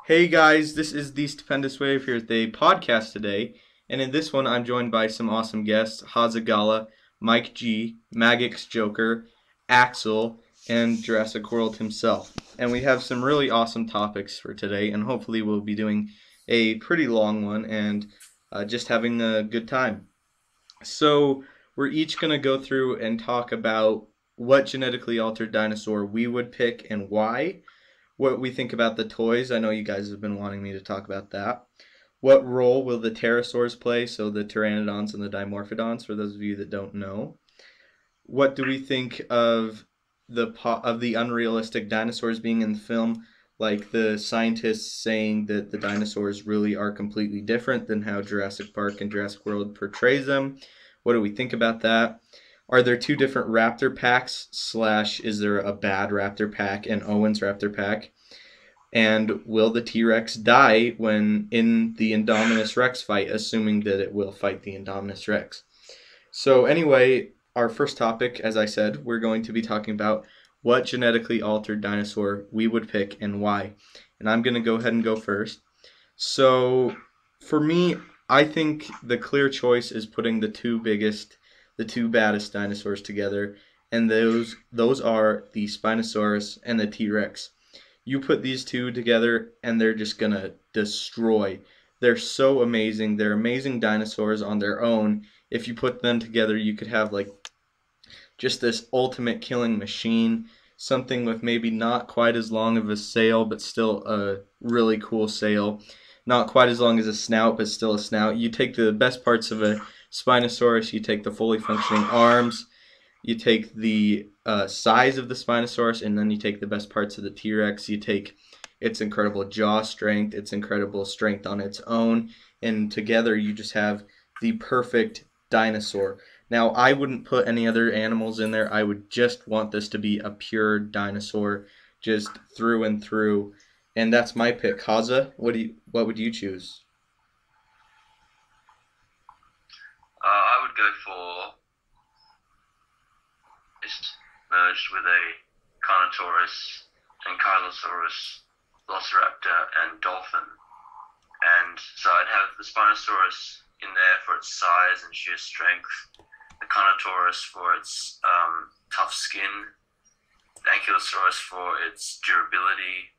Hey guys, this is the Stupendous Wave here with a podcast today, and in this one I'm joined by some awesome guests, Hazagala, Mike G, Magix Joker, Axel, and Jurassic World himself. And we have some really awesome topics for today, and hopefully we'll be doing a pretty long one and just having a good time. So we're each going to go through and talk about what genetically altered dinosaur we would pick and why, what we think about the toys. I know you guys have been wanting me to talk about that. What role will the pterosaurs play? So the pteranodons and the dimorphodons, for those of you that don't know. What do we think of the unrealistic dinosaurs being in the film? Like the scientists saying that the dinosaurs really are completely different than how Jurassic Park and Jurassic World portrays them. What do we think about that? Are there two different raptor packs, / is there a bad raptor pack and Owen's raptor pack? And will the T-Rex die when in the Indominus Rex fight, assuming that it will fight the Indominus Rex? So anyway, our first topic, as I said, we're going to be talking about what genetically altered dinosaur we would pick and why. And I'm going to go ahead and go first. So for me, I think the clear choice is putting the two baddest dinosaurs together, and those are the Spinosaurus and the T-Rex. You put these two together and they're just gonna destroy. They're so amazing. They're amazing dinosaurs on their own. If you put them together, you could have like just this ultimate killing machine, something with maybe not quite as long of a sail but still a really cool sail. Not quite as long as a snout, but still a snout. You take the best parts of a Spinosaurus, you take the fully functioning arms, you take the size of the Spinosaurus, and then you take the best parts of the T-Rex. You take its incredible jaw strength, its incredible strength on its own, and together you just have the perfect dinosaur. Now, I wouldn't put any other animals in there. I would just want this to be a pure dinosaur, just through and through. And that's my pick. Haza, what would you choose? I would go for just merged with a Carnotaurus, Ankylosaurus, Velociraptor, and Dolphin. And so I'd have the Spinosaurus in there for its size and sheer strength, the Carnotaurus for its tough skin, the Ankylosaurus for its durability,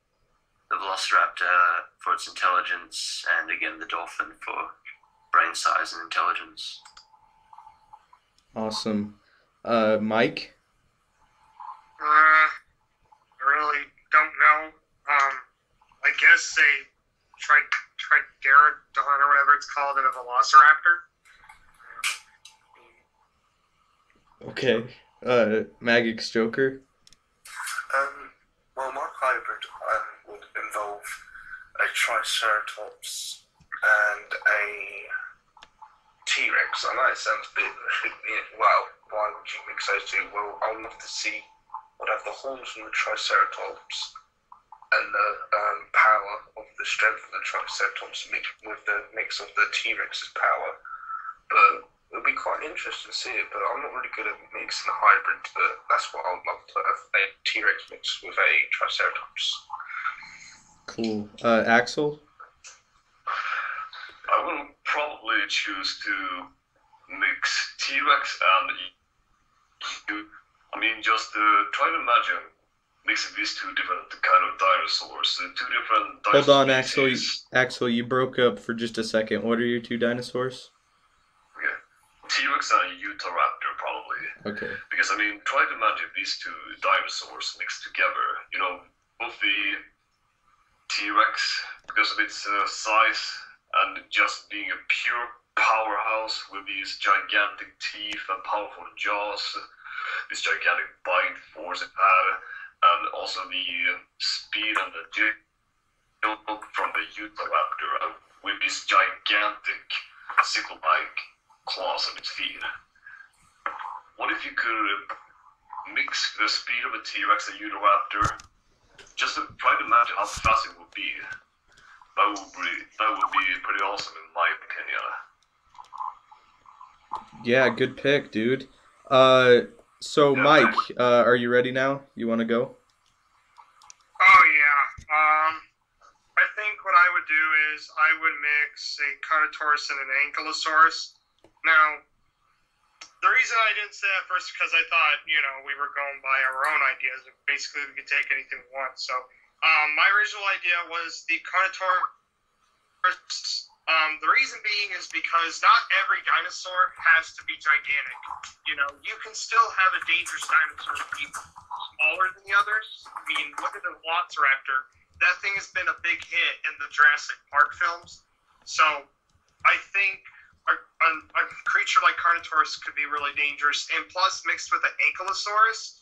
the Velociraptor for its intelligence, and again the Dolphin for brain size and intelligence. Awesome. Mike? I really don't know. I guess a Trigeratodon or whatever it's called in a Velociraptor. Okay. Magix Joker? Well, my hybrid would involve a Triceratops and a T-Rex. I know it sounds a bit, well, why would you mix those two? Well, I would love to see what have the horns from the Triceratops and the power of the strength of the Triceratops mixed with the mix of the T-Rex's power. But it would be quite interesting to see it, but I'm not really good at mixing the hybrids, but that's what I would love to have, a T-Rex mixed with a Triceratops. Cool. Axel? I will probably choose to mix T-Rex and EU. I mean, just try to imagine mixing these two different kind of dinosaurs. Two different dinosaur Hold on, Axel. species. Axel, you broke up for just a second. What are your two dinosaurs? Okay. T-Rex and Utahraptor, probably. Okay. Because, I mean, try to imagine these two dinosaurs mixed together. You know, both the T-Rex, because of its size and just being a pure powerhouse with these gigantic teeth and powerful jaws, this gigantic bite force it had, and also the speed and the jump from the Utahraptor with these gigantic sickle-like claws on its feet. What if you could mix the speed of a T-Rex and Utahraptor? Just to try to imagine how fast it would be. That would be pretty awesome in my opinion. Yeah, good pick, dude. So Mike, are you ready now? You want to go? Oh yeah. I think would do is I would mix a Carnotaurus and an Ankylosaurus. Now, the reason I didn't say that first because I thought, we were going by our own ideas. Basically, we could take anything we want. So, my original idea was the Carnotaurus. The reason being is because not every dinosaur has to be gigantic. You can still have a dangerous dinosaur be smaller than the others. I mean, look at the Velociraptor. That thing has been a big hit in the Jurassic Park films. So, I think a creature like Carnotaurus could be really dangerous, and plus mixed with an Ankylosaurus.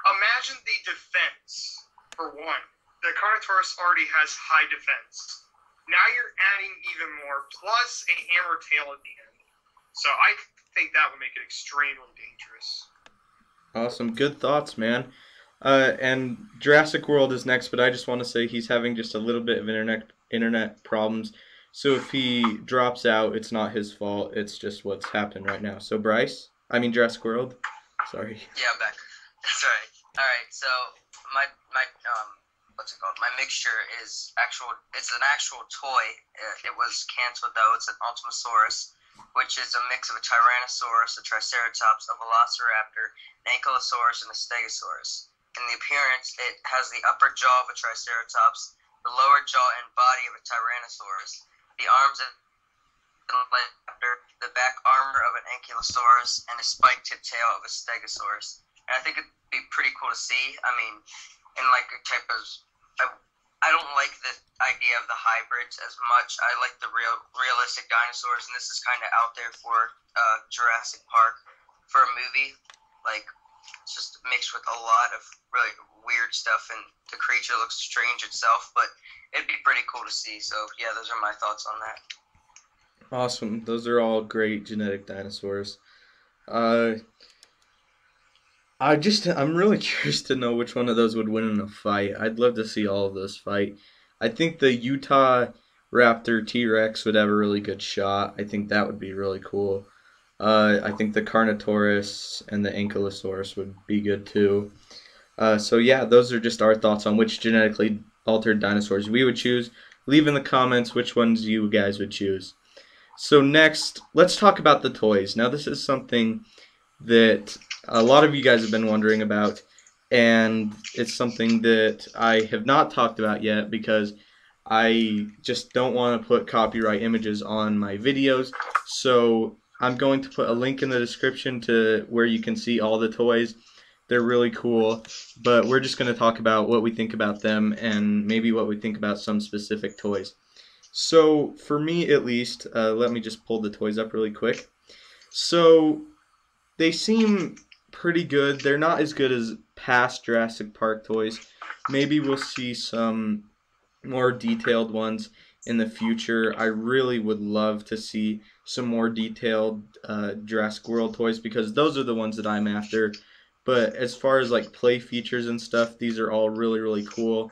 Imagine the defense, for one. The Carnotaurus already has high defense. Now you're adding even more, plus a hammer tail at the end. So I think that would make it extremely dangerous. Awesome. Good thoughts, man. And Jurassic World is next, but I just want to say he's having just a little bit of internet problems. So if he drops out, it's not his fault. It's just what's happened right now. So Jurassic World. Sorry. Yeah, I'm back. That's all right. All right. So my what's it called? My mixture is actual. It's an actual toy. It was canceled though. It's an Ultimasaurus, which is a mix of a Tyrannosaurus, a Triceratops, a Velociraptor, an Ankylosaurus, and a Stegosaurus. In the appearance, it has the upper jaw of a Triceratops, the lower jaw and body of a Tyrannosaurus, the arms of a Raptor, the back armor of an Ankylosaurus, and a spike-tipped tail of a Stegosaurus. And I think it'd be pretty cool to see. I mean, in like a type of, I don't like the idea of the hybrids as much. I like the realistic dinosaurs, and this is kind of out there for Jurassic Park for a movie. Like, it's just mixed with a lot of really weird stuff, and the creature looks strange itself, but it'd be pretty cool to see. So yeah, those are my thoughts on that. Awesome. Those are all great genetic dinosaurs. I'm really curious to know which one of those would win in a fight. I'd love to see all of those fight. I think the Utah Raptor T-Rex would have a really good shot. I think that would be really cool. I think the Carnotaurus and the Ankylosaurus would be good too. So yeah, those are just our thoughts on which genetically altered dinosaurs we would choose. Leave in the comments which ones you guys would choose. So next, let's talk about the toys. Now this is something that a lot of you guys have been wondering about, and it's something that I have not talked about yet because I just don't want to put copyright images on my videos. So I'm going to put a link in the description to where you can see all the toys. They're really cool, but we're just going to talk about what we think about them and maybe what we think about some specific toys. So for me at least, let me just pull the toys up really quick. So they seem pretty good. They're not as good as past Jurassic Park toys. Maybe we'll see some more detailed ones in the future. I really would love to see some more detailed Jurassic World toys because those are the ones that I'm after. But as far as like play features and stuff, these are all really, really cool.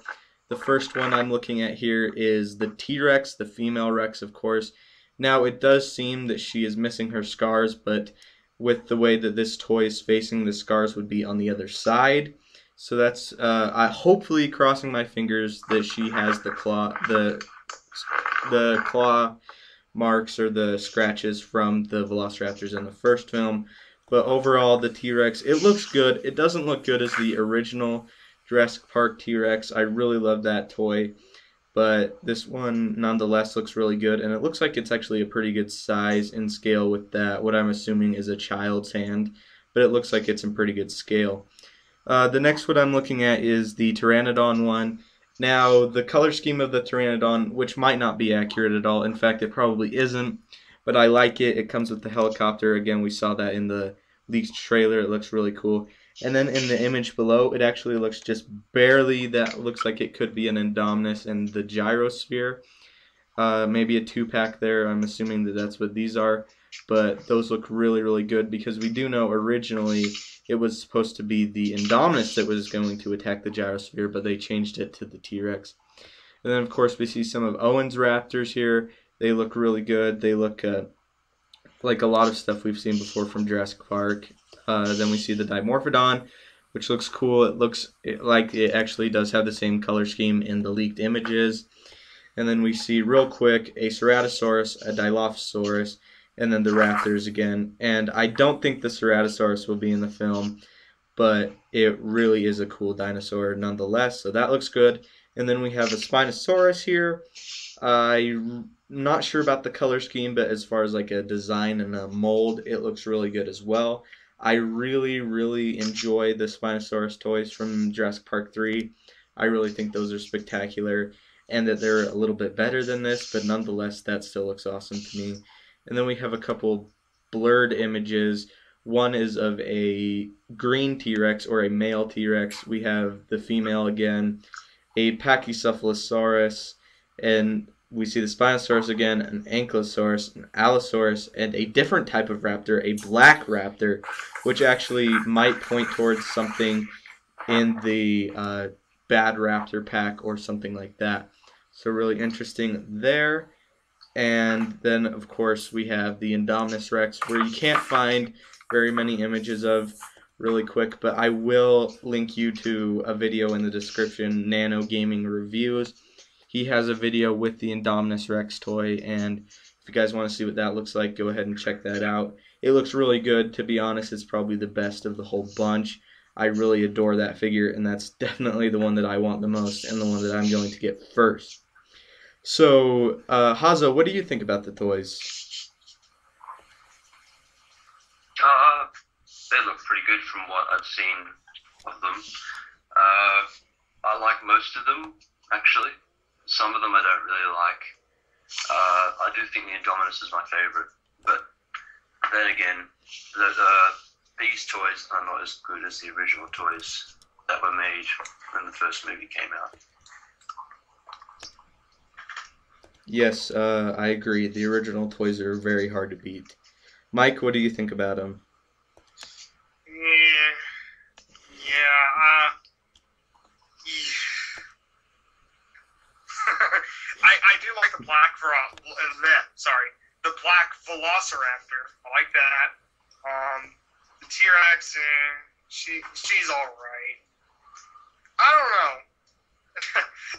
The first one I'm looking at here is the T-Rex, the female Rex, of course. Now, it does seem that she is missing her scars, but with the way that this toy is facing, the scars would be on the other side. So that's hopefully crossing my fingers that she has the claw marks or the scratches from the Velociraptors in the first film. But overall, the T-Rex, it looks good. It doesn't look good as the original Jurassic Park T-Rex. I really love that toy. But this one, nonetheless, looks really good. And it looks like it's actually a pretty good size and scale with that, what I'm assuming is a child's hand. But it looks like it's in pretty good scale. The next one I'm looking at is the Pteranodon one. Now, the color scheme of the Pteranodon, which might not be accurate at all. In fact, it probably isn't. But I like it. It comes with the helicopter. Again, we saw that in the leaked trailer. It looks really cool. And then in the image below, it actually looks just barely, that looks like it could be an Indominus and the gyrosphere. Maybe a 2-pack there. I'm assuming that that's what these are. But those look really, really good because we do know originally it was supposed to be the Indominus that was going to attack the gyrosphere, but they changed it to the T-Rex. And then, of course, we see some of Owen's Raptors here. They look really good. They look like a lot of stuff we've seen before from Jurassic Park. Then we see the Dimorphodon, which looks cool. It looks like it actually does have the same color scheme in the leaked images. And then we see real quick a Ceratosaurus, a Dilophosaurus, and then the Raptors again. And I don't think the Ceratosaurus will be in the film, but it really is a cool dinosaur nonetheless. So that looks good. And then we have a Spinosaurus here. I'm not sure about the color scheme, but as far as like a design and a mold, it looks really good as well. I really, really enjoy the Spinosaurus toys from Jurassic Park 3. I really think those are spectacular, and that they're a little bit better than this, but nonetheless, that still looks awesome to me. And then we have a couple blurred images. One is of a green T-Rex, or a male T-Rex. We have the female again, a Pachycephalosaurus, and we see the Spinosaurus again, an Ankylosaurus, an Allosaurus, and a different type of raptor, a black raptor, which actually might point towards something in the bad raptor pack or something like that. So really interesting there. And then, of course, we have the Indominus Rex, where you can't find very many images of really quick, but I will link you to a video in the description, Nano Gaming Reviews. He has a video with the Indominus Rex toy, and if you guys want to see what that looks like, go ahead and check that out. It looks really good. To be honest, it's probably the best of the whole bunch. I really adore that figure, and that's definitely the one that I want the most and the one that I'm going to get first. So, Haza, what do you think about the toys? They look pretty good from what I've seen of them. I like most of them, actually. Some of them I don't really like. I do think the Indominus is my favorite, but then again, these toys are not as good as the original toys that were made when the first movie came out. Yes, I agree. The original toys are very hard to beat. Mike, what do you think about them? I do like the black the black Velociraptor. I like that. The T-Rex, she's all right. I don't know.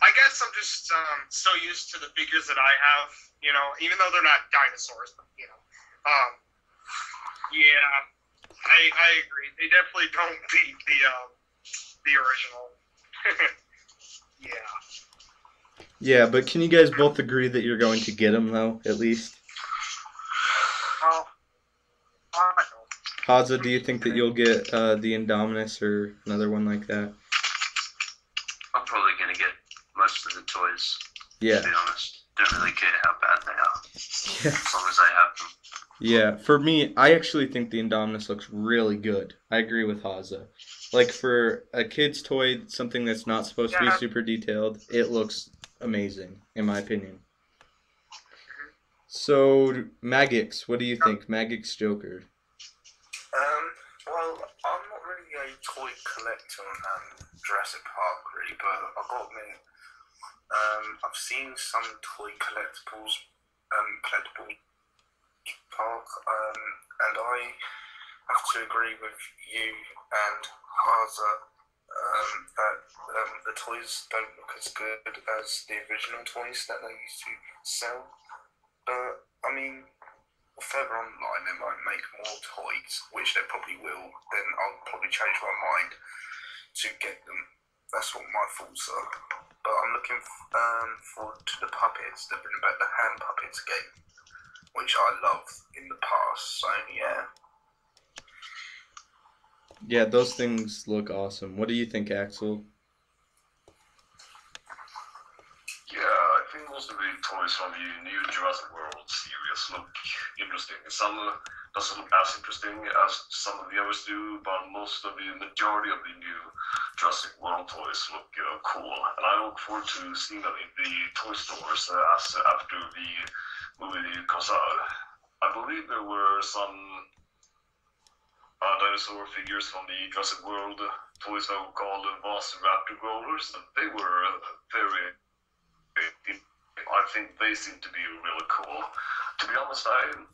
I guess I'm just so used to the figures that I have, even though they're not dinosaurs, but yeah, I agree. They definitely don't beat the original. Yeah. Yeah, but can you guys both agree that you're going to get them, though, at least? Oh, I don't. Haza, do you think that you'll get the Indominus or another one like that? I'm probably going to get most of the toys, Yeah. to be honest. Don't really care how bad they are, Yeah. as long as I have them. Yeah, for me, I actually think the Indominus looks really good. I agree with Haza. Like, for a kid's toy, something that's not supposed to be super detailed, it looks amazing, in my opinion. So, Magix, what do you think? Magix Joker. Well, I'm not really a toy collector on Jurassic Park, really, but I've got to admit, I've seen some toy collectibles Park, and I have to agree with you and Haza that the toys don't look as good as the original toys that they used to sell. But I mean, further on the line, they might make more toys, which they probably will. Then I'll probably change my mind to get them. That's what my thoughts are. But I'm looking forward to the puppets. They're bringing back the hand puppets game, which I loved in the past. So yeah. Yeah, those things look awesome. What do you think, Axel? Yeah, I think most of the toys from the new Jurassic World series look interesting. Some doesn't look as interesting as some of the others do, but most of the majority of the new Jurassic World toys look cool. And I look forward to seeing them in the toy stores after the movie comes out. I believe there were some dinosaur figures from the Jurassic World toys that were called Raptor Rollers, and they were very. I think they seem to be really cool. To be honest, I'm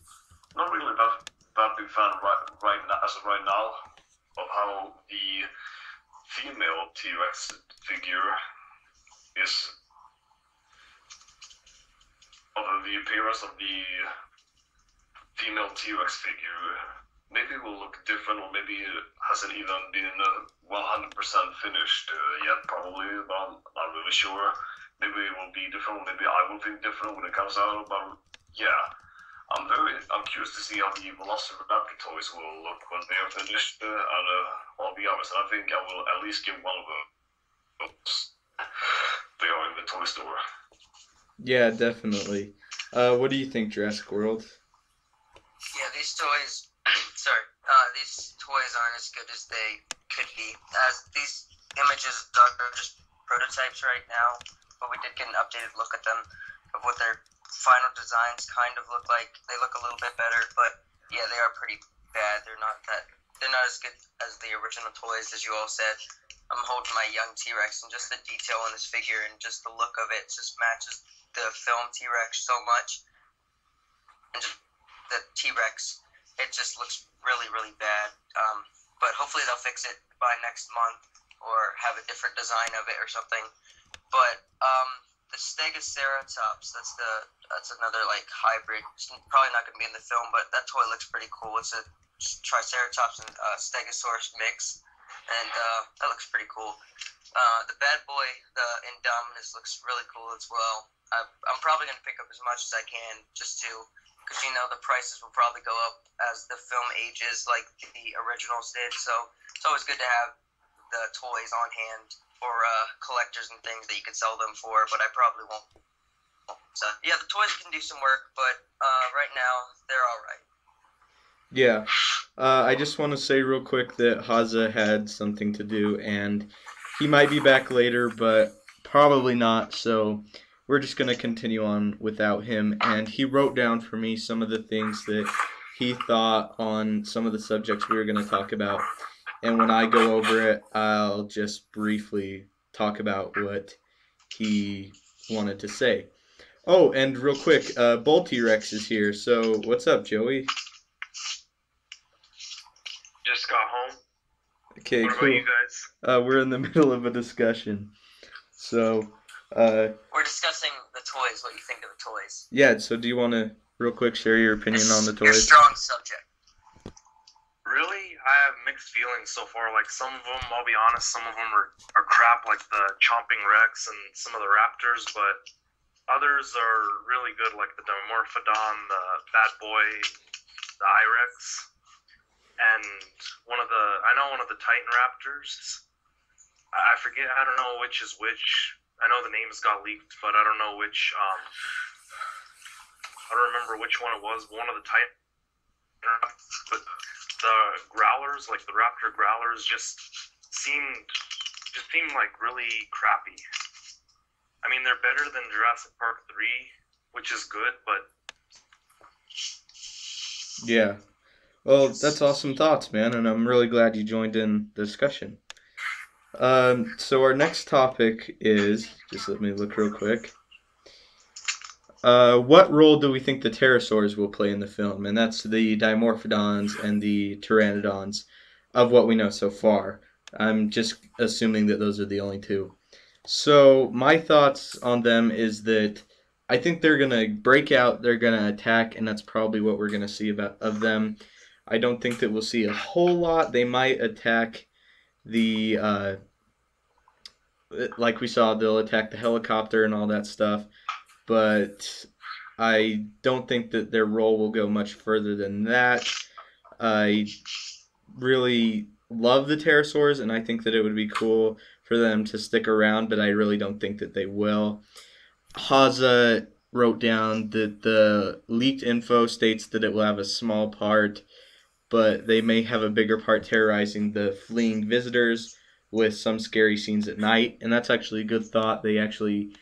not really that big fan right now of how the female T-Rex figure is the appearance of the female T-Rex figure maybe will look different, or maybe it hasn't even been 100% finished yet, probably, but I'm not really sure. Maybe it will be different, maybe I will think different when it comes out, but yeah. I'm curious to see how the Velociraptor toys will look when they are finished, and I'll be honest, I think I will at least give one of those. They are in the toy store. Yeah, definitely. What do you think, Jurassic World? Yeah, these toys, these toys aren't as good as they could be. As these images are just prototypes right now, but we did get an updated look at them of what their final designs kind of look like. They look a little bit better, but yeah, they are pretty bad. They're not as good as the original toys, as you all said. I'm holding my young T-Rex, and just the detail on this figure and just the look of it just matches the film T-Rex so much. And just the T-Rex, it just looks really, really bad. But hopefully they'll fix it by next month or have a different design of it or something. But the Stegoceratops, that's another like hybrid. It's probably not going to be in the film, but that toy looks pretty cool. It's a Triceratops and Stegosaurus mix, and that looks pretty cool. The bad boy, the Indominus, looks really cool as well. I'm probably going to pick up as much as I can just to, because the prices will probably go up as the film ages like the originals did. So it's always good to have the toys on hand for collectors and things that you could sell them for, but I probably won't. So yeah, the toys can do some work, but right now they're all right. Yeah, I just want to say real quick that Haza had something to do, and he might be back later, but probably not, so we're just going to continue on without him. And he wrote down for me some of the things that he thought on some of the subjects we were going to talk about. And when I go over it, I'll just briefly talk about what he wanted to say. Oh, and real quick, Bull T-Rex is here. So what's up, Joey? Just got home. Okay, what cool. About you guys? We're in the middle of a discussion. So, we're discussing the toys, what you think of the toys. Yeah, so do you want to real quick share your opinion on the toys? Your strong subject. Really, I have mixed feelings so far. Like, some of them, I'll be honest, some of them are crap, like the Chomping Rex and some of the Raptors, but others are really good, like the Dimorphodon, the Bad Boy, the Irex, and one of the Titan Raptors. I forget, I don't know which is which. I know the names got leaked, but I don't know which, I don't remember which one it was. One of the Titan, but the Growlers, like the Raptor Growlers, just seemed like really crappy. I mean, they're better than Jurassic Park 3, which is good, but... Yeah. Well, that's awesome thoughts, man, and I'm really glad you joined in the discussion. So our next topic is, just let me look real quick. What role do we think the pterosaurs will play in the film? And that's the Dimorphodons and the Pteranodons of what we know so far. I'm just assuming that those are the only two. So my thoughts on them is that I think they're going to break out, they're going to attack, and that's probably what we're going to see of them. I don't think that we'll see a whole lot. They might attack the, like we saw, they'll attack the helicopter and all that stuff. But I don't think that their role will go much further than that. I really love the pterosaurs, and I think that it would be cool for them to stick around, but I really don't think that they will. Haza wrote down that the leaked info states that it will have a small part, but they may have a bigger part terrorizing the fleeing visitors with some scary scenes at night, and that's actually a good thought. They actually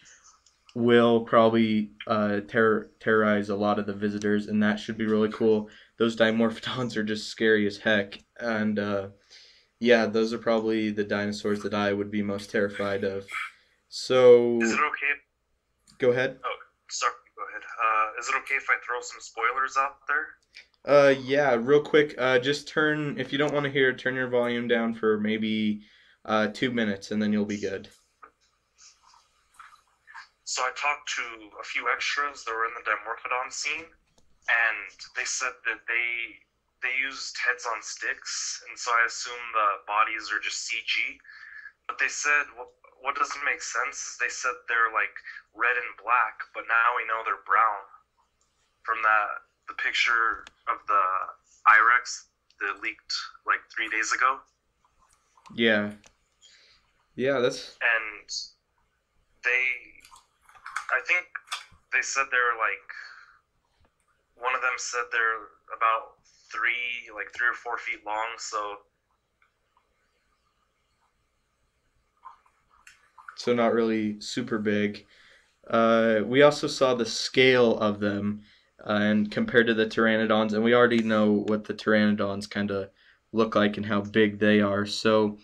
will probably terrorize a lot of the visitors, and that should be really cool. Those Dimorphodons are just scary as heck, and yeah, those are probably the dinosaurs that I would be most terrified of. So... Is it okay? Go ahead. Oh, sorry, go ahead. Is it okay if I throw some spoilers out there? Yeah, real quick, just turn, if you don't want to hear, turn your volume down for maybe 2 minutes, and then you'll be good. So I talked to a few extras that were in the Dimorphodon scene, and they said that they used heads on sticks, and so I assume the bodies are just CG. But they said what doesn't make sense is they said they're like red and black, but now we know they're brown from the picture of the IREX that leaked like 3 days ago. Yeah. Yeah, that's... And I think they said they're like, one of them said they're about 3 or 4 feet long, so not really super big. We also saw the scale of them, and compared to the pteranodons, and we already know what the pteranodons kind of look like and how big they are. So,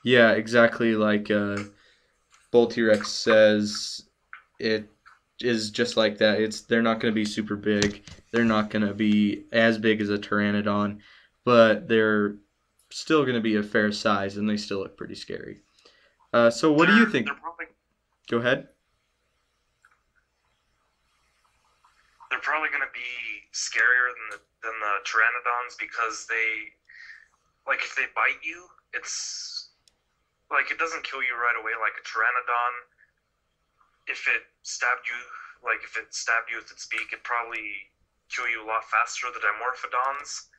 yeah, exactly like Bull T-Rex says, it is just like that. They're not going to be super big. They're not going to be as big as a pteranodon, but they're still going to be a fair size, and they still look pretty scary. So what do you think? Go ahead. They're probably going to be scarier than the pteranodons because if they bite you, it's like it doesn't kill you right away like a pteranodon. If it stabbed you with its beak, it'd probably kill you a lot faster. The Dimorphodons,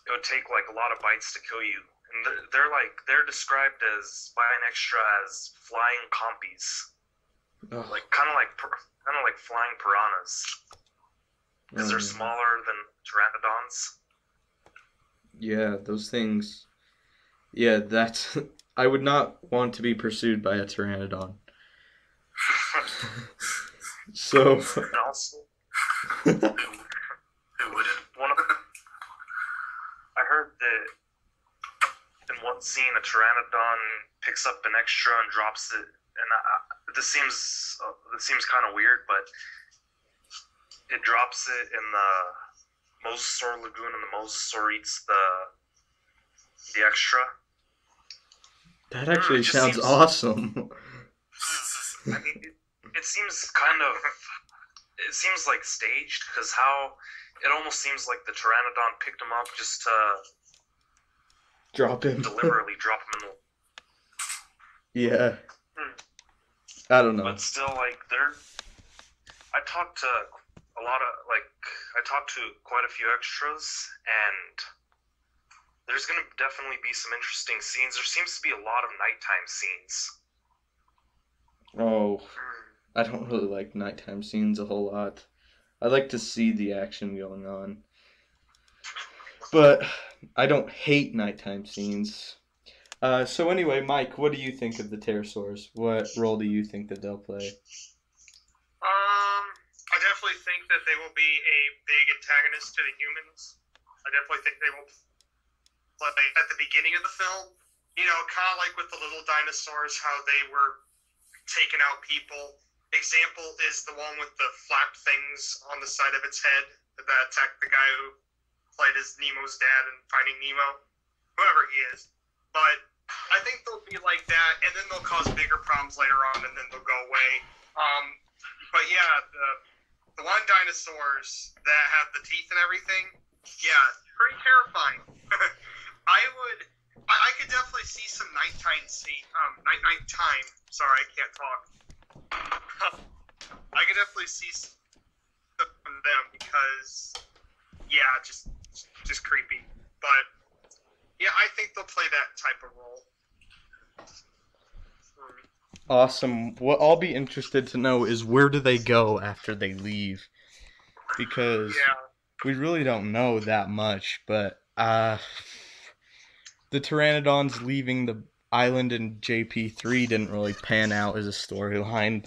it would take like a lot of bites to kill you. And they're described as by an extra as flying compies, like kind of like flying piranhas, because they're smaller than pteranodons. Yeah, those things. Yeah, that's. I would not want to be pursued by a pteranodon. So. Who wouldn't? I heard that in one scene, a pteranodon picks up an extra and drops it, and this seems kind of weird, but it drops it in the Mosasaur lagoon, and the Mosasaur eats the extra. That actually sounds awesome. I mean, it seems like staged, because it almost seems like the pteranodon picked him up just to drop him. Deliberately drop him in the... Yeah. I don't know. But still, like, I talked to quite a few extras, and there's going to definitely be some interesting scenes. There seems to be a lot of nighttime scenes. Oh, I don't really like nighttime scenes a whole lot. I like to see the action going on. But I don't hate nighttime scenes. So anyway, Mike, what do you think of the pterosaurs? What role do you think that they'll play? I definitely think that they will be a big antagonist to the humans. I definitely think they will play at the beginning of the film. You know, kind of like with the little dinosaurs, how they were taking out people. Example is the one with the flapped things on the side of its head that attacked the guy who played as Nemo's dad in Finding Nemo, whoever he is. But I think they'll be like that, and then they'll cause bigger problems later on, and then they'll go away. But yeah, the one dinosaurs that have the teeth and everything, yeah, pretty terrifying. I could definitely see some nighttime nighttime. Sorry, I can't talk. I could definitely see some from them because, yeah, just creepy. But yeah, I think they'll play that type of role. Awesome. What I'll be interested to know is where do they go after they leave? Because we really don't know that much, but the pteranodons leaving the island in JP3 didn't really pan out as a storyline,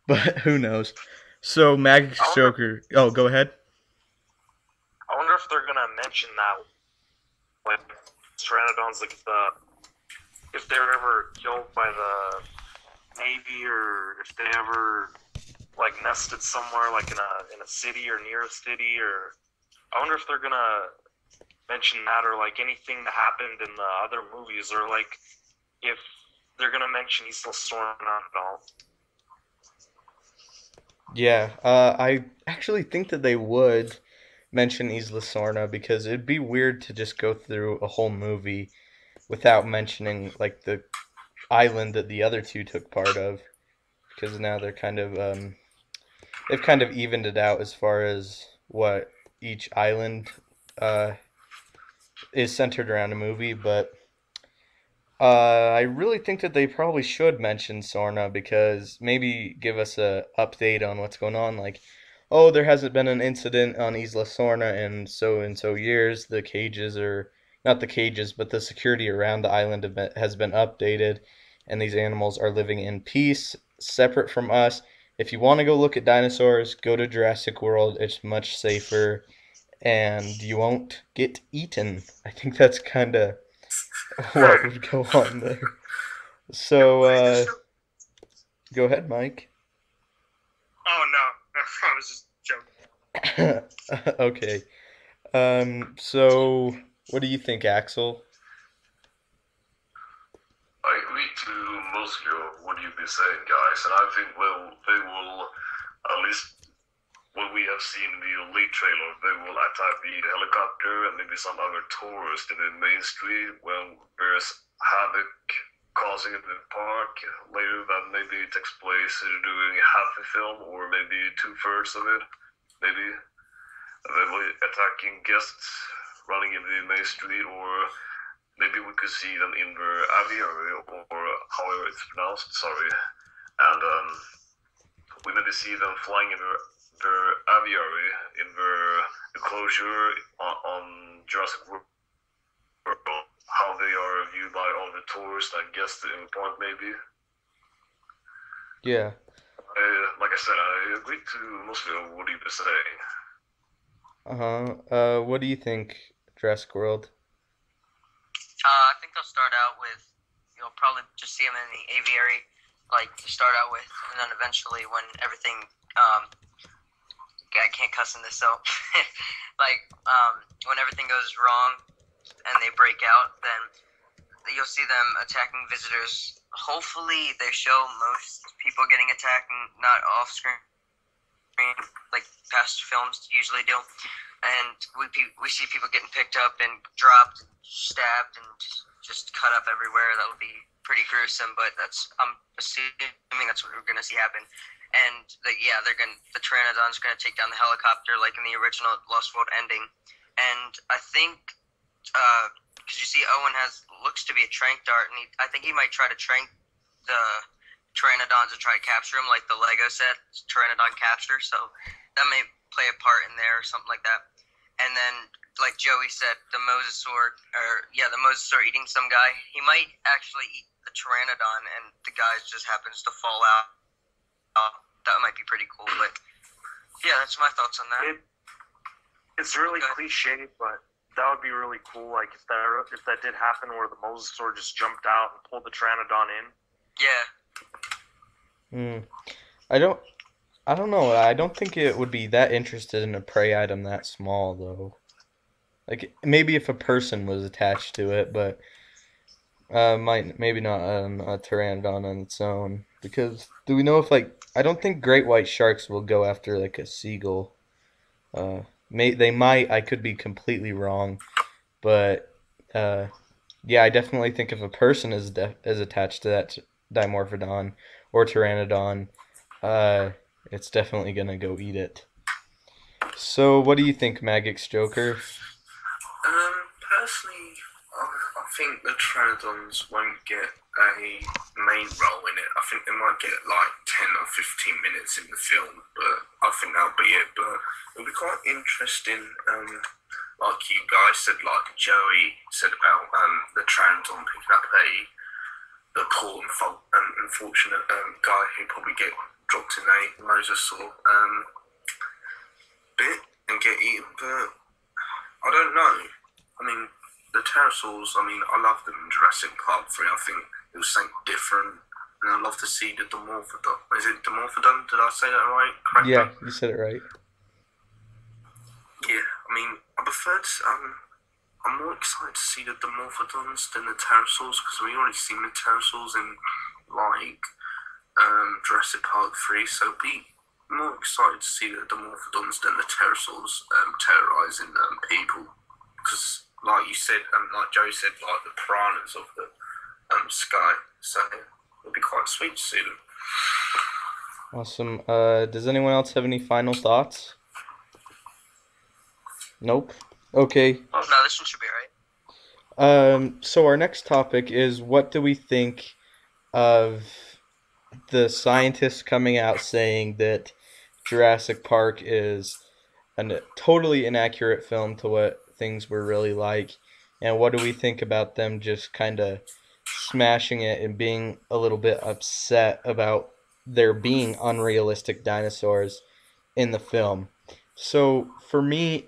but who knows? So Magic's Joker. Oh, go ahead. I wonder if they're gonna mention that, like, pteranodons, like if they were ever killed by the Navy, or if they ever like nested somewhere, like in a city or near a city, or I wonder if they're gonna mention that, or like anything that happened in the other movies, or like if they're gonna mention East Storm at all. Yeah, I actually think that they would mention Isla Sorna because it'd be weird to just go through a whole movie without mentioning like the island that the other two took part of because now they're kind of they've kind of evened it out as far as what each island uh, is centered around a movie, but I really think that they probably should mention Sorna because maybe give us a update on what's going on. Like, oh, there hasn't been an incident on Isla Sorna in so and so years. The cages are not the cages, but the security around the island has been updated, and these animals are living in peace, separate from us. If you want to go look at dinosaurs, go to Jurassic World. It's much safer, and you won't get eaten. I think that's kind of what would go on there. So, go ahead, Mike. Oh no, I was just joking. Okay. So what do you think, Axel? I agree to mostly what you've been saying, guys, and I think they will at least what we have seen in the lead trailer, they will attack the helicopter and maybe some other tourists in the main street when there's havoc causing in the park. Later, that maybe takes place during half the film or maybe two-thirds of it. Maybe they will be attacking guests running in the main street, or maybe we could see them in their aviary or however it's pronounced. Sorry, and we maybe see them flying in their aviary in their enclosure on Jurassic World, how they are viewed by all the tourists and guests in the park maybe. Yeah. Like I said, I agree to mostly what you've been saying. What do you think, Jurassic World? I think they'll start out with, you'll probably just see them in the aviary, like to start out with, and then eventually when everything, I can't cuss in this, so, when everything goes wrong and they break out, then you'll see them attacking visitors. Hopefully they show most people getting attacked and not off screen, like past films usually do. And we see people getting picked up and dropped, and stabbed, and just cut up everywhere. That would be pretty gruesome, but I'm assuming that's what we're gonna see happen. And the Pteranodon's gonna take down the helicopter like in the original Lost World ending. And I think because you see Owen looks to be a trank dart, and I think he might try to trank the Pteranodons and try to capture him like the Lego set Pteranodon capture. So that may play a part in there or something like that. And then, like Joey said, the Mosasaur eating some guy. He might actually eat the Pteranodon, and the guy just happens to fall out. That might be pretty cool. But yeah, that's my thoughts on that. It's really cliche, but that would be really cool. Like if that did happen, where the Mosasaur just jumped out and pulled the Pteranodon in. Yeah. I don't know. I don't think it would be that interested in a prey item that small, though. Like, maybe if a person was attached to it, but maybe not a pteranodon on its own. Because, do we know if, like, I don't think great white sharks will go after, like, a seagull. They might, I could be completely wrong, but, yeah, I definitely think if a person is attached to that Dimorphodon or Pteranodon, it's definitely gonna go eat it. So, what do you think, Magic's Joker? Personally, I think the Pteranodons won't get a main role in it. I think they might get like 10 or 15 minutes in the film, but I think that'll be it. But it'll be quite interesting, like you guys said, like Joey said about the Pteranodon picking up the poor and unfortunate guy who probably get dropped in a mosasaur bit and get eaten, but I don't know. I mean, the pterosaurs, I love them in Jurassic Park 3. I think it was something different, and I'd love to see the Dimorphodon. Is it Dimorphodon? Did I say that right? Correct? Yeah, you said it right. Yeah, I prefer to, I'm more excited to see the Dimorphodons than the pterosaurs, because we already seen the pterosaurs in, like, Jurassic Park 3, so it'd be more excited to see the Dimorphodons than the pterosaurs terrorizing people, because, like you said, like Joe said, like the piranhas of the sky. So it'll be quite sweet to see them. Awesome. Does anyone else have any final thoughts? Nope. Okay. No, this one should be right. So our next topic is, what do we think of the scientists coming out saying that Jurassic Park is a totally inaccurate film to what things were really like, and what do we think about them just kind of smashing it and being a little bit upset about there being unrealistic dinosaurs in the film? So for me,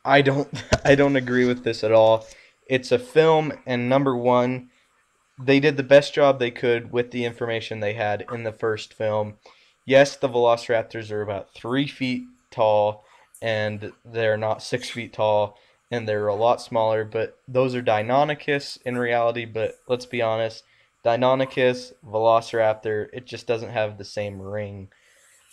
I don't agree with this at all. It's a film, and number one, they did the best job they could with the information they had in the first film. Yes, the velociraptors are about 3 feet tall, and they're not 6 feet tall, and they're a lot smaller, but those are Deinonychus in reality. But let's be honest, Deinonychus, Velociraptor, it just doesn't have the same ring.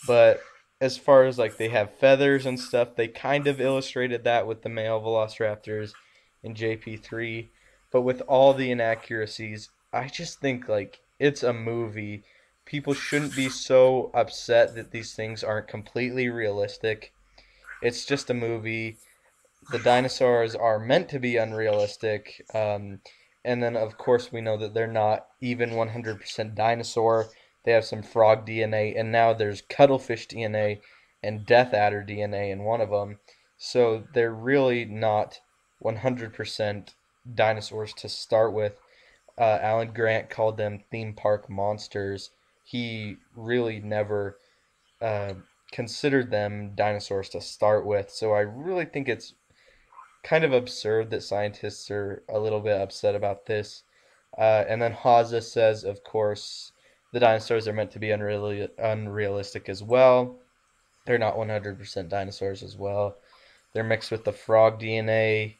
But as far as like they have feathers and stuff, they kind of illustrated that with the male Velociraptors in JP3. But with all the inaccuracies, I just think like it's a movie. People shouldn't be so upset that these things aren't completely realistic. It's just a movie. The dinosaurs are meant to be unrealistic. And then, of course, we know that they're not even 100% dinosaur. They have some frog DNA, and now there's cuttlefish DNA and Death Adder DNA in one of them. So they're really not 100% dinosaurs to start with. Alan Grant called them theme park monsters. He really never considered them dinosaurs to start with. So I really think it's kind of absurd that scientists are a little bit upset about this. And then Haza says, of course, the dinosaurs are meant to be unrealistic as well. They're not 100% dinosaurs as well. They're mixed with the frog DNA.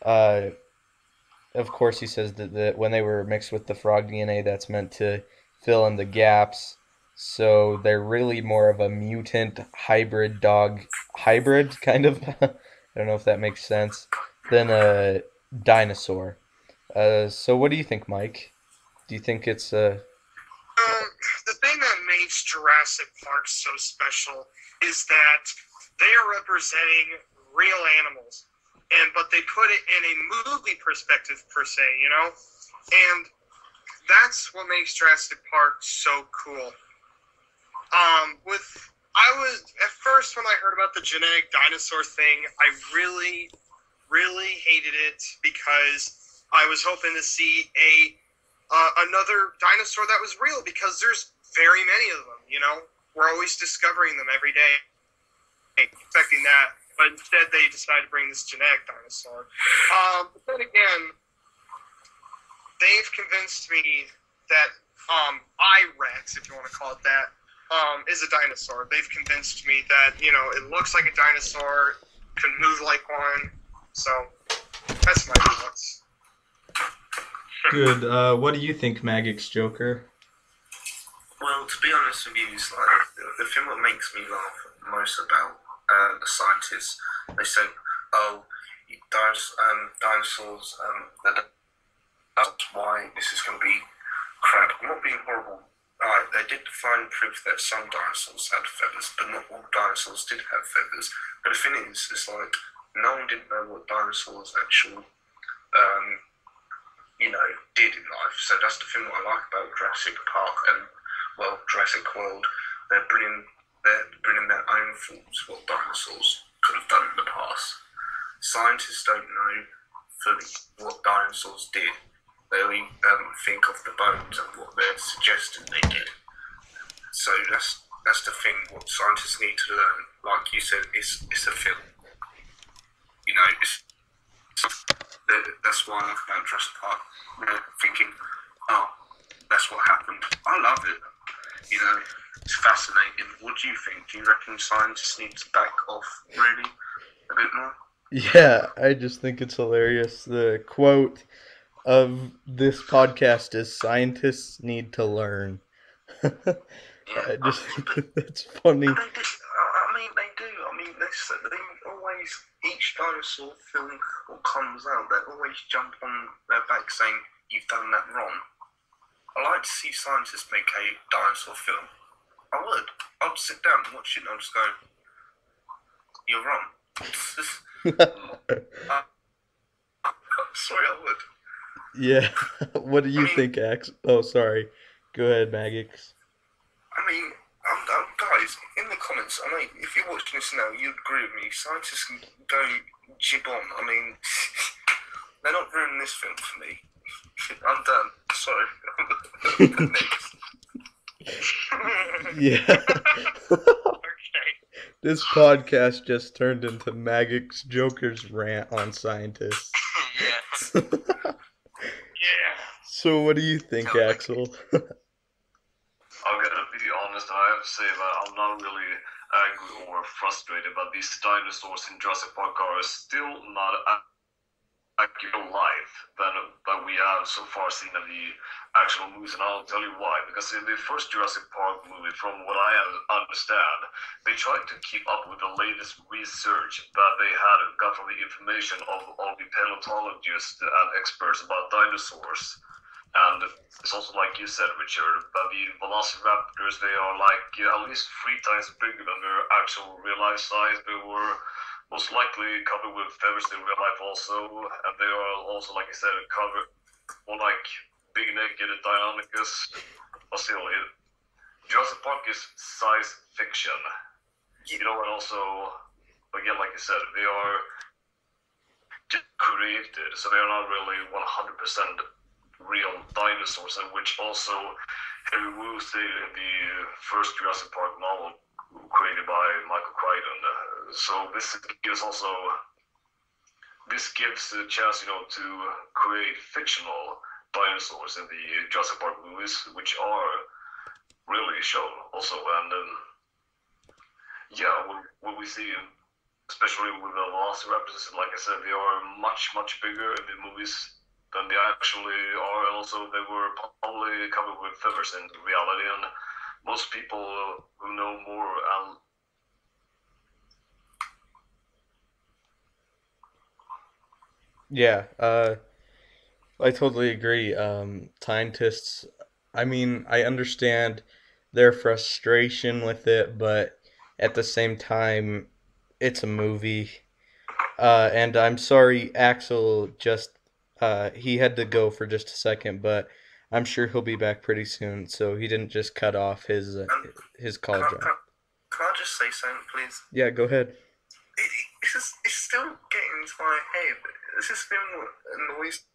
Of course, he says that when they were mixed with the frog DNA, that's meant to fill in the gaps. So they're really more of a mutant hybrid dog hybrid, kind of. I don't know if that makes sense. Than a dinosaur. So what do you think, Mike? Do you think it's the thing that makes Jurassic Park so special is that they are representing real animals, but they put it in a movie perspective per se, you know? And that's what makes Jurassic Park so cool. I was, at first when I heard about the genetic dinosaur thing, I really, really hated it because I was hoping to see another dinosaur that was real, because there's very many of them, you know? We're always discovering them every day, expecting that. But instead, they decided to bring this genetic dinosaur. But then again, they've convinced me that I-Rex, if you want to call it that, is a dinosaur. They've convinced me that, you know, it looks like a dinosaur, can move like one. So, that's my thoughts. good? What do you think, Magic's Joker? Well, to be honest with you, it's like the thing that makes me laugh most about the scientists, they say, oh, dinosaurs, that's why this is going to be crap. I'm not being horrible. They did find proof that some dinosaurs had feathers, but not all dinosaurs did have feathers. But the thing is, it's like, no one didn't know what dinosaurs actually, did in life. So that's the thing that I like about Jurassic Park and, well, Jurassic World. They're bringing their own thoughts what dinosaurs could have done in the past. Scientists don't know fully what dinosaurs did. They only think of the bones and what they're suggesting they did. So that's the thing. What scientists need to learn, like you said, it's a film. You know, that's why I love about Jurassic Park. They're thinking, oh, that's what happened. I love it. You know, it's fascinating. What do you think? Do you reckon scientists need to back off really a bit more? Yeah, I just think it's hilarious. The quote of this podcast is, "Scientists need to learn." Yeah. That's funny. And they do. I mean, they do. I mean, they always, each dinosaur film that comes out, they always jump on their back saying, "You've done that wrong." I like to see scientists make a dinosaur film. I would. I'd sit down and watch it and I'd just go, "You're wrong." Sorry, I would. Yeah. What do you think, Ax? Oh, sorry. Go ahead, Magix. I mean, guys, in the comments, I mean, if you're watching this now, you'd agree with me. Scientists can go jib on. I mean, they're not ruining this film for me. I'm done. Sorry. Next. Yeah. Okay. This podcast just turned into Magix Joker's rant on scientists. Yeah. Yeah. So what do you think, Axel? I'm gonna be honest, I have to say that I'm not really angry or frustrated, but these dinosaurs in Jurassic Park are still not accurate life that we have so far seen in the actual movies, and I'll tell you why. Because in the first Jurassic Park movie, from what I understand, they tried to keep up with the latest research that they had got from the information of all the paleontologists and experts about dinosaurs. And it's also like you said, Richard, that the velociraptors, they are like at least 3 times bigger than their actual real life size. They were most likely covered with feathers in real life also, and they are also, like I said, covered more like big naked Deinonychus. But still, Jurassic Park is science fiction. You know, and also, again, like I said, they are just created, so they are not really 100% real dinosaurs, and which also Henry Wu stated in the first Jurassic Park novel created by Michael Crichton. So this gives a chance, you know, to create fictional dinosaurs in the Jurassic Park movies, which are really shown also. And yeah, what we see, especially with the velociraptors, like I said, they are much bigger in the movies than they actually are. Also, they were probably covered with feathers in reality, and most people who know more Yeah, I totally agree. Scientists, I mean, I understand their frustration with it, but at the same time, it's a movie. And I'm sorry, Axel he had to go for just a second, but I'm sure he'll be back pretty soon, so he didn't just cut off his call Can job. I just say something, please? Yeah, go ahead. It's still getting into my head. This is film that annoys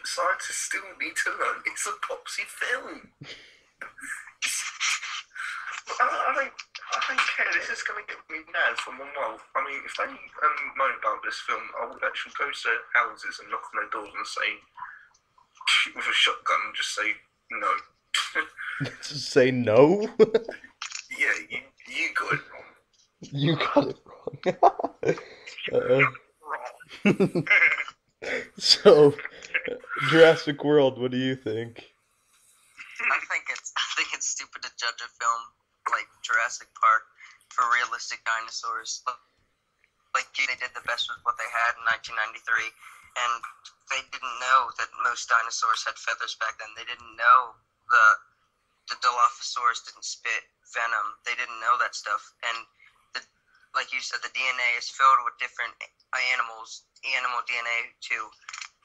scientists still need to learn. It's a popsy film. I don't care. This is going to get me mad for one while. I mean, if they know about this film, I would actually go to their houses and knock on their doors and say, with a shotgun, and just say no. Just say no? Yeah, you got it wrong. You got it wrong. Wrong. So, Jurassic World, what do you think? I think it's stupid to judge a film like Jurassic Park for realistic dinosaurs. Like they did the best with what they had in 1993, and they didn't know that most dinosaurs had feathers back then. They didn't know the Dilophosaurus didn't spit venom. They didn't know that stuff, and like you said, the DNA is filled with different animal DNA to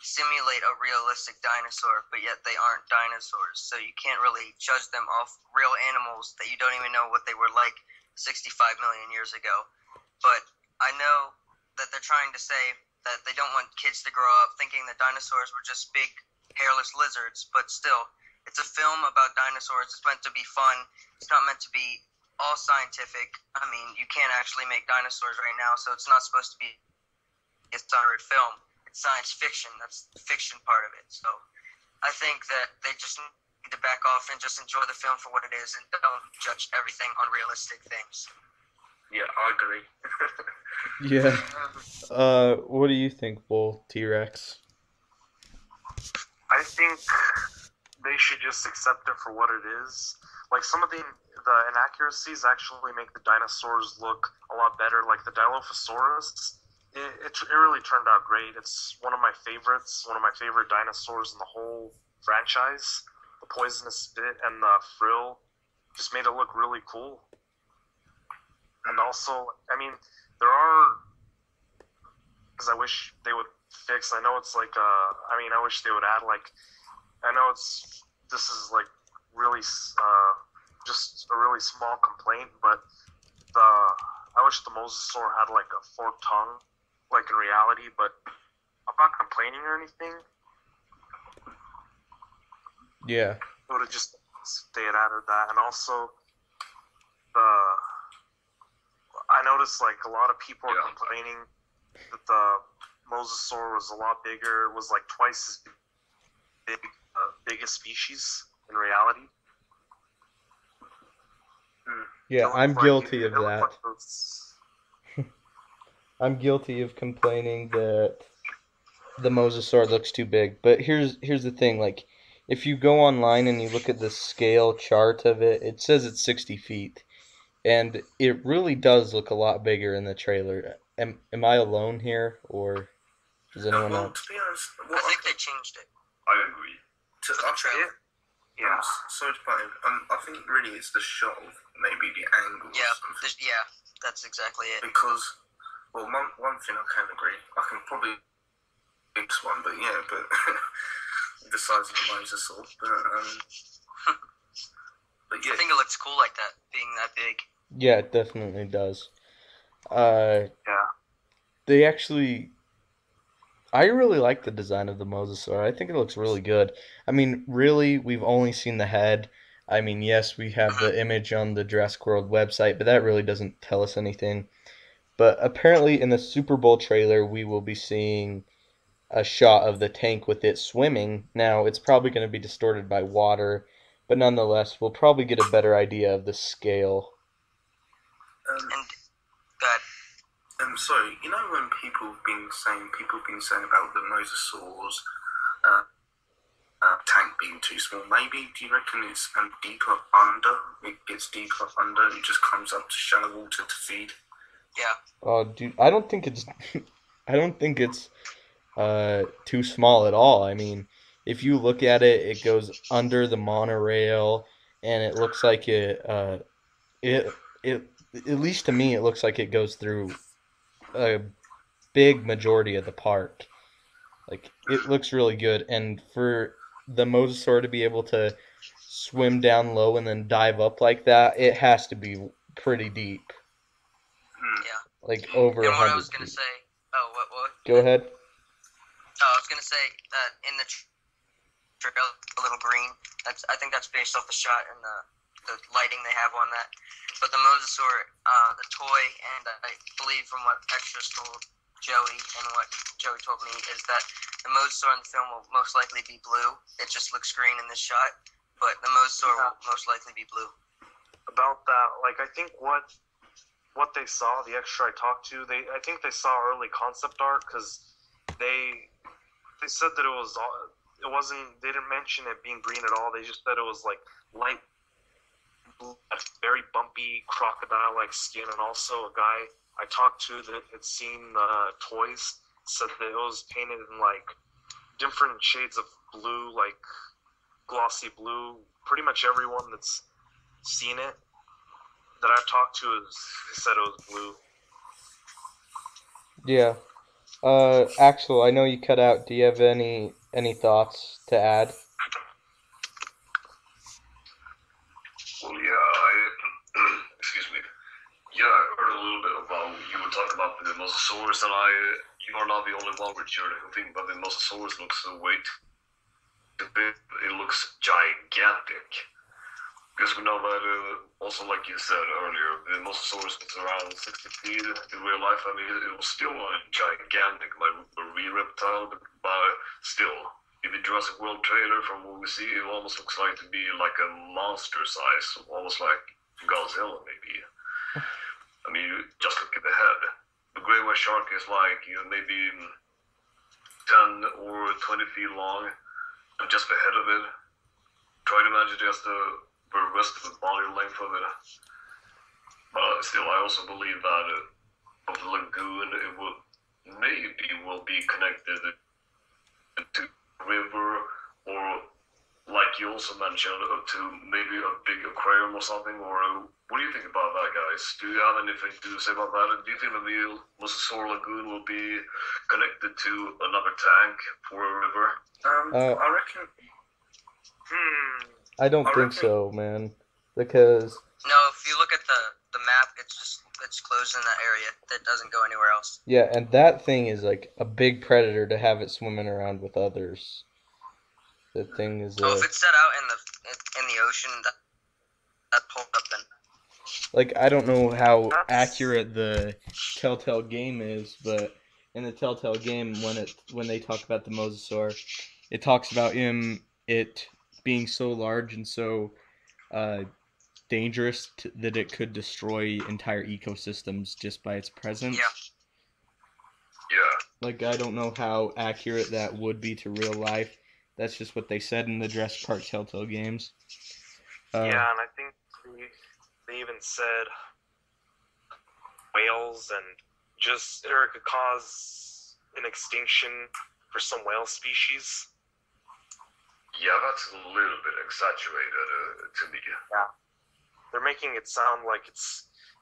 simulate a realistic dinosaur, but yet they aren't dinosaurs. So you can't really judge them off real animals that you don't even know what they were like 65 million years ago. But I know that they're trying to say that they don't want kids to grow up thinking that dinosaurs were just big hairless lizards, but still, it's a film about dinosaurs. It's meant to be fun. It's not meant to be all scientific. I mean, you can't actually make dinosaurs right now, so it's not supposed to be a science film. It's science fiction. That's the fiction part of it. So I think that they just need to back off and just enjoy the film for what it is and don't judge everything on realistic things. Yeah, I agree. Yeah. What do you think, Bull T-Rex? I think they should just accept it for what it is. like some of the inaccuracies actually make the dinosaurs look a lot better. Like the Dilophosaurus, it really turned out great. It's one of my favorites, one of my favorite dinosaurs in the whole franchise. The poisonous spit and the frill just made it look really cool. And also, I mean, there are things I wish they would fix. I know it's like, I wish they would add, like, I know this is like really, just a really small complaint, but I wish the mosasaur had like a forked tongue, like in reality, but I'm not complaining or anything. Yeah. It would have just, they had added that. And also, I noticed like a lot of people are complaining that the mosasaur was a lot bigger, was like twice as big, biggest species in reality. Yeah, I'm guilty of that. Like I'm guilty of complaining that the mosasaur looks too big. But here's the thing, like, if you go online and you look at the scale chart of it, it says it's 60 feet. And it really does look a lot bigger in the trailer. Am I alone here, or does anyone else? To be honest, I think they changed it. I agree. I trailer. Yeah. Sorry to butt in. I think really it's the shot of maybe the angle. Yeah, that's exactly it. Because, well, one thing I can agree, I can probably this one, but the size of the mosasaur. But yeah. I think it looks cool like that, being that big. Yeah, it definitely does. yeah. They actually, I really like the design of the mosasaur. I think it looks really good. I mean, really, we've only seen the head. I mean, yes, we have the image on the Jurassic World website, but that really doesn't tell us anything. But apparently in the Super Bowl trailer, we will be seeing a shot of the tank with it swimming. Now, it's probably going to be distorted by water, but nonetheless, we'll probably get a better idea of the scale. Sorry, you know when people have been saying about the mosasaurs tank being too small, maybe, do you reckon it's deeper under? It gets deeper under and it just comes up to shallow water to feed? Yeah. Oh, dude, I don't think it's too small at all. I mean, if you look at it, it goes under the monorail, and it looks like it at least to me, it looks like it goes through a big majority of the park. Like, it looks really good, and for the mosasaur to be able to swim down low and then dive up like that, it has to be pretty deep. Yeah. Like over 100 feet. What I was gonna feet. say? Oh, what? Go ahead. I was gonna say that in the trailer, a little green. I think that's based off the shot and the lighting they have on that. But the mosasaur, the toy, and I believe from what extras told Joey and what Joey told me is that the mosasaur in the film will most likely be blue. It just looks green in this shot, but the mosasaur will most likely be blue. About that, like, I think what they saw, the extra I talked to, I think they saw early concept art, because they said that it wasn't, they didn't mention it being green at all. They just said it was like light blue, very bumpy crocodile-like skin. And also a guy I talked to that had seen the toys said that it was painted in like different shades of blue, like glossy blue. Pretty much everyone that's seen it that I've talked to said it was blue. Yeah. Axel, I know you cut out. Do you have any thoughts to add? Well, yeah, excuse me. Yeah, I heard a little bit about, you were talking about the mosasaurus, and you are not the only one, Richard, who think that the mosasaurus looks way too big. It looks gigantic. Because we know that, also like you said earlier, the mosasaurus was around 60 feet in real life. I mean, it was still gigantic, like a real reptile, but still, in the Jurassic World trailer, from what we see, it almost looks like to be like a monster size, almost like Godzilla, maybe. I mean, just look at the head. The great white shark is like, maybe 10 or 20 feet long, and just the head of it. Try to imagine just a per rest of the body length of it. But still, I also believe that of the lagoon, it will be connected to river, or like you also mentioned, to maybe a big aquarium or something. Or what do you think about that, guys? Do you have anything to say about that? Do you think that the Mosasaur lagoon will be connected to another tank for a river? I reckon. I don't think so, man. Because No, if you look at the map, it's closed in that area. That doesn't go anywhere else. yeah, and that thing is like a big predator to have it swimming around with others. The thing is. Oh, if it's set out in the ocean, that pulled up then. Like, I don't know how accurate the Telltale game is, but in the Telltale game, when they talk about the Mosasaur, it talks about it being so large and so dangerous that it could destroy entire ecosystems just by its presence. Yeah. Like, I don't know how accurate that would be to real life. That's just what they said in the Jurassic Park Telltale games. Yeah, and I think they even said whales and it could cause an extinction for some whale species. Yeah, that's a little bit exaggerated to me. Yeah. They're making it sound like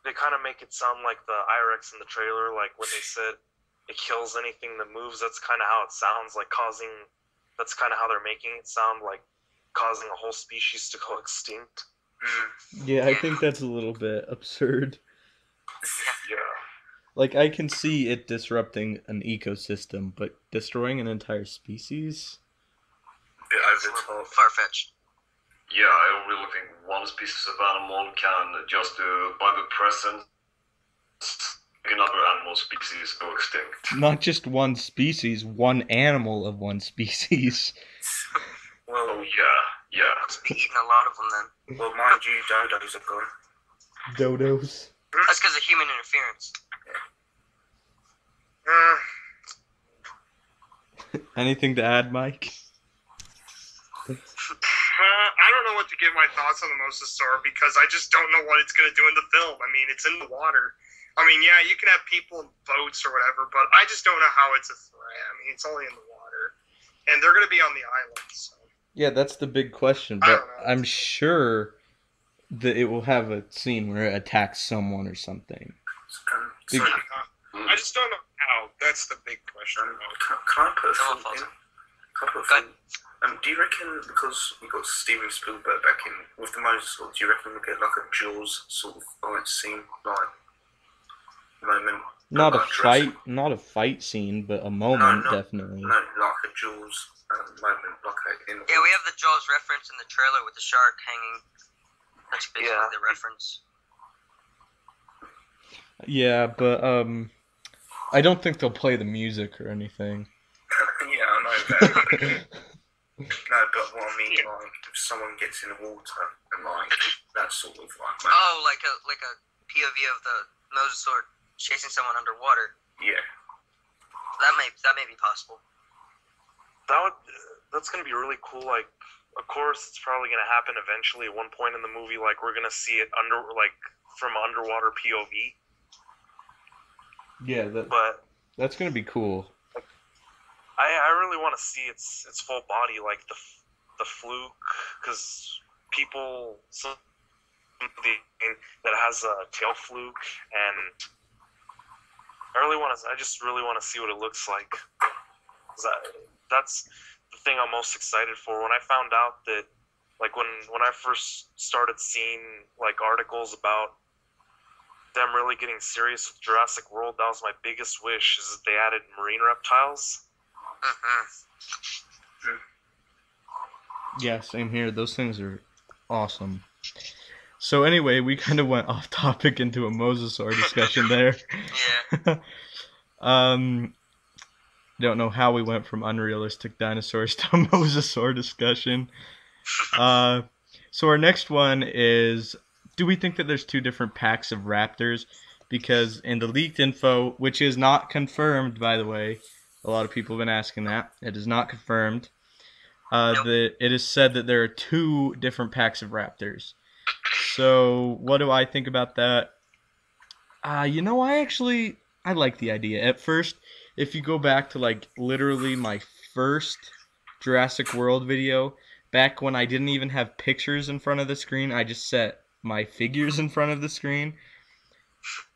they kind of make it sound like the IRX in the trailer, like when they said it kills anything that moves. That's kind of how it sounds, that's kind of how they're making it sound, like causing a whole species to go extinct. Yeah, I think that's a little bit absurd. Yeah. Like, I can see it disrupting an ecosystem, but destroying an entire species? Bit over the top. Far-fetched. Yeah, I don't really think one species of animal can just, by the presence, make another animal species go extinct. Not just one species, one animal of one species. Well, Oh, yeah. Must be eating a lot of them then. well, mind you, dodos are gone. Dodos. That's because of human interference. Anything to add, Mike? I don't know what to give my thoughts on the Mosasaur because I just don't know what it's going to do in the film. I mean, it's in the water. I mean, yeah, you can have people in boats or whatever, but I just don't know how it's a threat. I mean, it's only in the water. And they're going to be on the island, so. Yeah, that's the big question, but I'm sure that it will have a scene where it attacks someone or something. So, I just don't know how. That's the big question. can I put a Someone thought in? falls. Go ahead. Do you reckon, because we got Steven Spielberg back in with the Mosasaur, do you reckon we'll get like a Jaws sort of fight scene, like moment? Not a like fight, not a fight scene, but a moment, No, definitely. No, like a Jaws moment, like in. Yeah, we have the Jaws reference in the trailer with the shark hanging. That's basically the reference. Yeah, but I don't think they'll play the music or anything. Yeah, I know that. No, but what I mean, like, if someone gets in the water and like that sort of like. Oh, like a POV of the Mosasaur chasing someone underwater. Yeah. That may be possible. That's gonna be really cool. Like, of course, it's probably gonna happen eventually at one point in the movie. Like, we're gonna see it from underwater POV. Yeah, But that's gonna be cool. I really want to see its full body, like the fluke, because something that has a tail fluke, and I just really want to see what it looks like. That's the thing I'm most excited for. When I found out that, like, when I first started seeing like articles about them really getting serious with Jurassic World, that was my biggest wish, is that they added marine reptiles. Yeah, same here. Those things are awesome. So anyway, we kind of went off topic into a Mosasaur discussion there. Yeah. Don't know how we went from unrealistic dinosaurs to a Mosasaur discussion. So our next one is, do we think that there's two different packs of raptors? Because in the leaked info, which is not confirmed, by the way, a lot of people have been asking that. It is not confirmed. Nope. It is said that there are two different packs of raptors. So what do I think about that? I like the idea. At first, if you go back to like literally my first Jurassic World video, back when I didn't even have pictures in front of the screen, I just set my figures in front of the screen.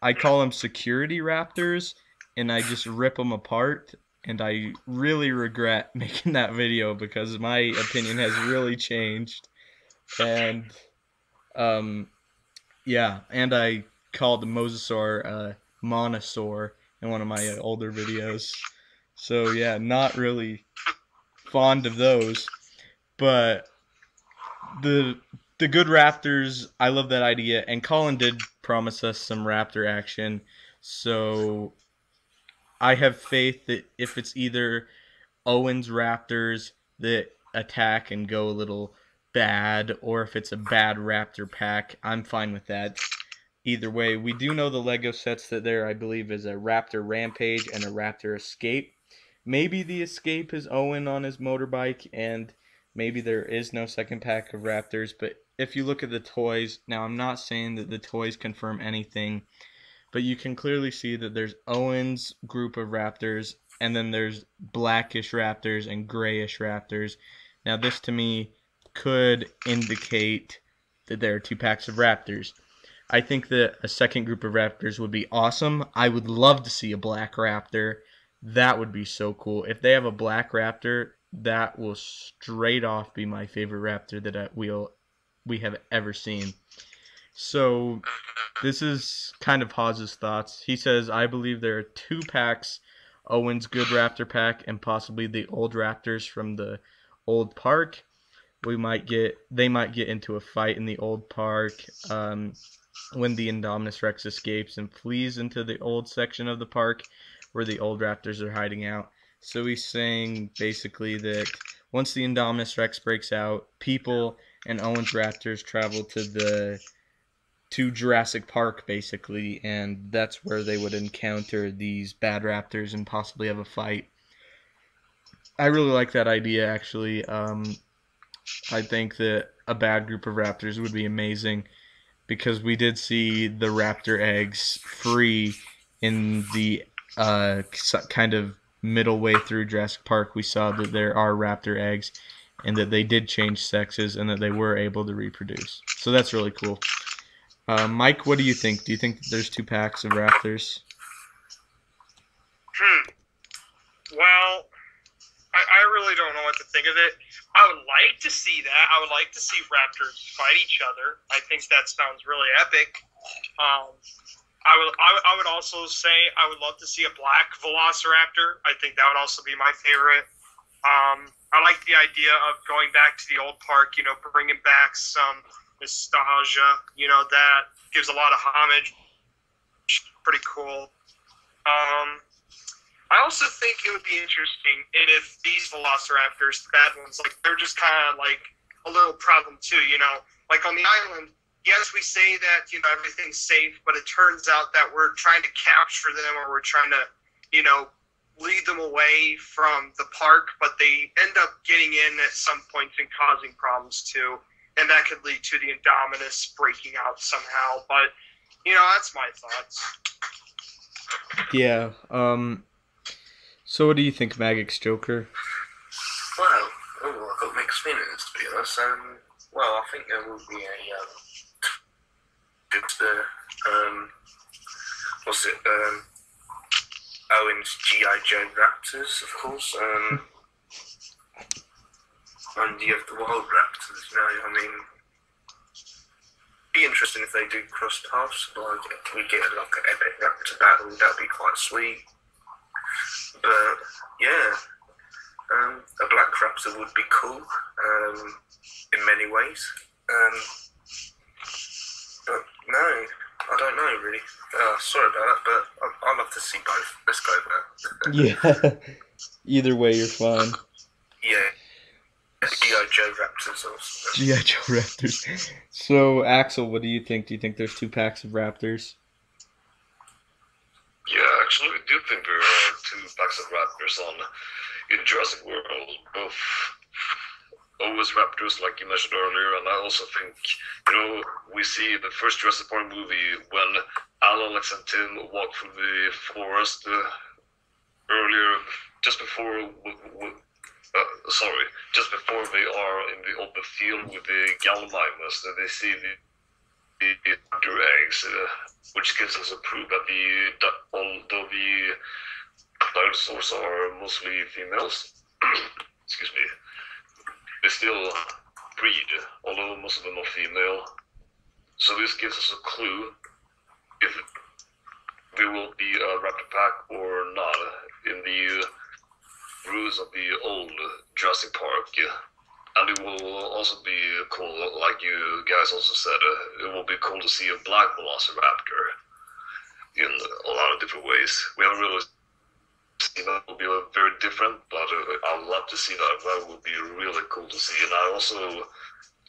I call them security raptors, and I just rip them apart. And I really regret making that video because my opinion has really changed. And yeah, and I called the mosasaur monosaur in one of my older videos. So yeah, not really fond of those, but the good raptors, I love that idea. And Colin did promise us some raptor action, so I have faith that if it's either Owen's raptors that attack and go a little bad, or if it's a bad raptor pack, I'm fine with that. Either way, we do know the Lego sets that there, I believe, is a Raptor Rampage and a Raptor Escape. Maybe the Escape is Owen on his motorbike, and maybe there is no second pack of Raptors. But if you look at the toys, now I'm not saying that the toys confirm anything, but you can clearly see that there's Owen's group of Raptors, and then there's blackish Raptors and grayish Raptors. Now this to me could indicate that there are 2 packs of Raptors. I think that a second group of Raptors would be awesome. I would love to see a black Raptor. That would be so cool. If they have a black Raptor, that will straight off be my favorite Raptor that we have ever seen. So this is kind of Hawes' thoughts. He says, I believe there are 2 packs, Owen's good Raptor pack and possibly the old Raptors from the old park. They might get into a fight in the old park when the Indominus Rex escapes and flees into the old section of the park where the old Raptors are hiding out. So he's saying basically that once the Indominus Rex breaks out, people and Owen's Raptors travel to Jurassic Park basically, and that's where they would encounter these bad Raptors and possibly have a fight. I really like that idea actually. I think that a bad group of Raptors would be amazing, because we did see the Raptor eggs free in the kind of middle way through Jurassic Park. We saw that there are Raptor eggs and that they did change sexes and that they were able to reproduce. So that's really cool. Mike, what do you think? Do you think that there's 2 packs of Raptors? Well, I really don't know what to think of it. I would like to see that. I would like to see Raptors fight each other. I think that sounds really epic. I would also say I would love to see a black Velociraptor. I think that would also be my favorite. I like the idea of going back to the old park, bringing back some nostalgia, that gives a lot of homage. Pretty cool. I also think it would be interesting if these Velociraptors, the bad ones, they're just kind of like a little problem too, Like on the island, yes, we say that, everything's safe, but it turns out that we're trying to capture them, or we're trying to, lead them away from the park, but they end up getting in at some points and causing problems too. And that could lead to the Indominus breaking out somehow. But, that's my thoughts. Yeah. So what do you think, Magic's Joker? Well, I've got mixed feelings, to be honest. Well, I think there will be a Owen's G.I. Joe Raptors, of course. And you have the Wild Raptors, be interesting if they do cross paths. Like, we get like an epic Raptor battle, that'd be quite sweet. But yeah, a black Raptor would be cool in many ways. But no, I don't know really. Sorry about that, but I'd love to see both. Let's go with that. Yeah. Either way, you're fine. Yeah. G.I. Joe Raptors also. G.I. Joe Raptors. So, Axel, what do you think? Do you think there's 2 packs of Raptors? Yeah, actually, I do think there are 2 packs of Raptors in Jurassic World. Both always raptors, like you mentioned earlier, and I also think, we see the first Jurassic Park movie when Alex and Tim walk through the forest earlier, just before just before they are in the open field with the Gallimimus, they see the raptor eggs, which gives us a proof that although the dinosaurs are mostly females, excuse me, they still breed, although most of them are female. So this gives us a clue if there will be a raptor pack or not in the ruins of the old Jurassic Park. And it will also be cool, like you guys also said, it will be cool to see a black velociraptor in a lot of different ways. We haven't really seen that. It will be very different, but I'd love to see that. That would be really cool to see. And it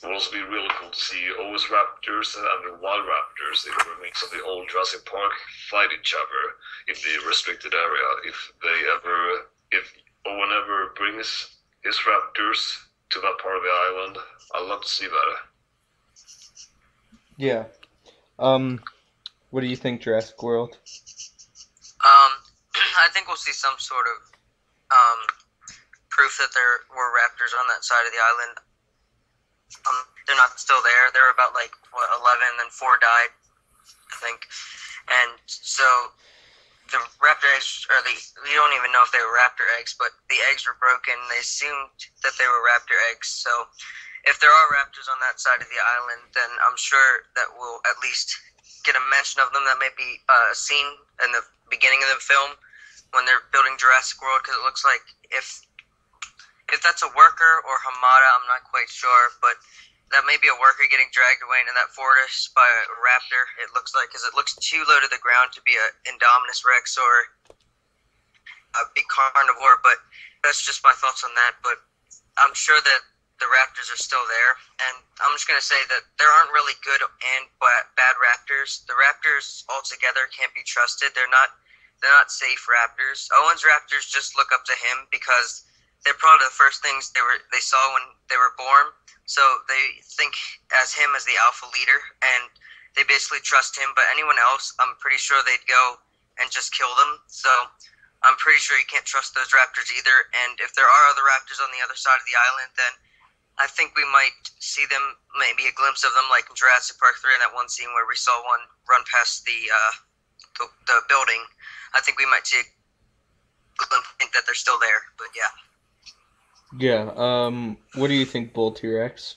would also be really cool to see OS raptors and the wild raptors in the remix of the old Jurassic Park fight each other in the restricted area. If Owen ever brings his raptors to that part of the island, I'd love to see that. Yeah. What do you think, Jurassic World? I think we'll see some sort of proof that there were raptors on that side of the island. They're not still there. There were about 11, and 4 died, I think. And so the raptor eggs, we don't even know if they were raptor eggs, but the eggs were broken. They assumed that they were raptor eggs. So if there are raptors on that side of the island, then I'm sure that we'll at least get a mention of them. That may be seen in the beginning of the film when they're building Jurassic World, because it looks like if that's a worker or Hamada, I'm not quite sure, but that may be a worker getting dragged away into that forest by a raptor. It looks like, because it looks too low to the ground to be a Indominus Rex or a big carnivore. But that's just my thoughts on that. But I'm sure that the raptors are still there, and I'm just gonna say that there aren't really good and bad raptors. The raptors altogether can't be trusted. They're not safe raptors. Owen's raptors just look up to him because they're probably the first things they saw when they were born. So they think as him as the alpha leader, and they basically trust him. But anyone else, I'm pretty sure they'd go and just kill them. So I'm pretty sure you can't trust those raptors either. And if there are other raptors on the other side of the island, then I think we might see them, maybe a glimpse of them, like in Jurassic Park 3 in that one scene where we saw one run past the building. I think we might see a glimpse, think that they're still there. But yeah. Yeah, what do you think, Bull T-Rex?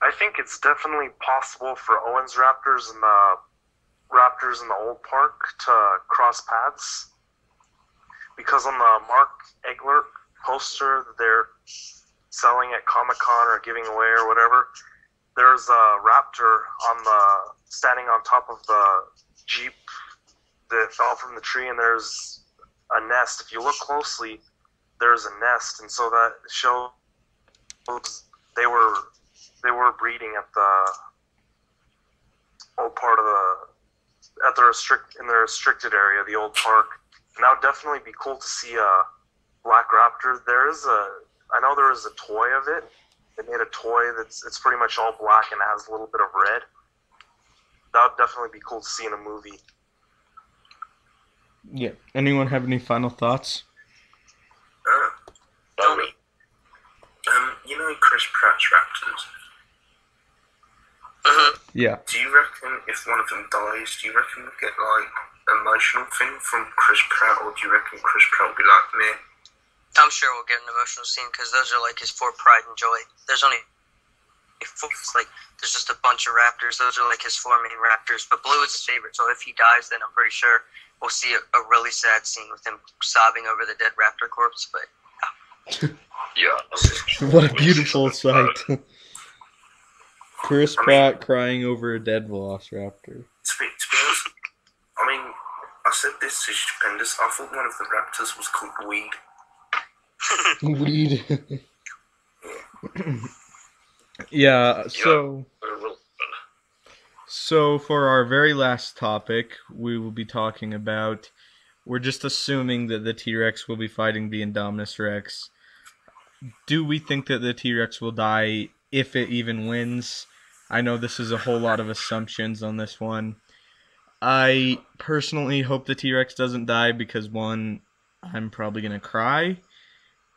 I think it's definitely possible for Owen's raptors and the raptors in the old park to cross paths. Because on the Mark Egler poster that they're selling at Comic-Con or giving away or whatever, there's a raptor standing on top of the Jeep that fell from the tree, and there's a nest. If you look closely, there's a nest, and so that shows they were breeding at the old part of in the restricted area, the old park. And that would definitely be cool to see a black raptor. I know there is a toy of it. They made a toy it's pretty much all black and has a little bit of red. That would definitely be cool to see in a movie. Yeah. Anyone have any final thoughts? Tommy, Chris Pratt's Raptors? Yeah. Do you reckon if one of them dies, do you reckon we'll get, emotional thing from Chris Pratt, or do you reckon Chris Pratt will be like, me? I'm sure we'll get an emotional scene, because those are his 4 pride and joy. There's only 4, there's just a bunch of raptors. Those are his 4 main raptors, but Blue is his favorite, so if he dies, then I'm pretty sure we'll see a really sad scene with him sobbing over the dead raptor corpse. But Yeah. What a beautiful sight. Chris Pratt crying over a dead velociraptor. To be honest, I said this is stupendous. I thought one of the raptors was called Weed. Weed. Yeah, so for our very last topic, we will be talking about, we're just assuming that the T-Rex will be fighting the Indominus Rex. do we think that the T-Rex will die if it even wins? I know this is a whole lot of assumptions on this one. I personally hope the T-Rex doesn't die because, one, I'm probably going to cry,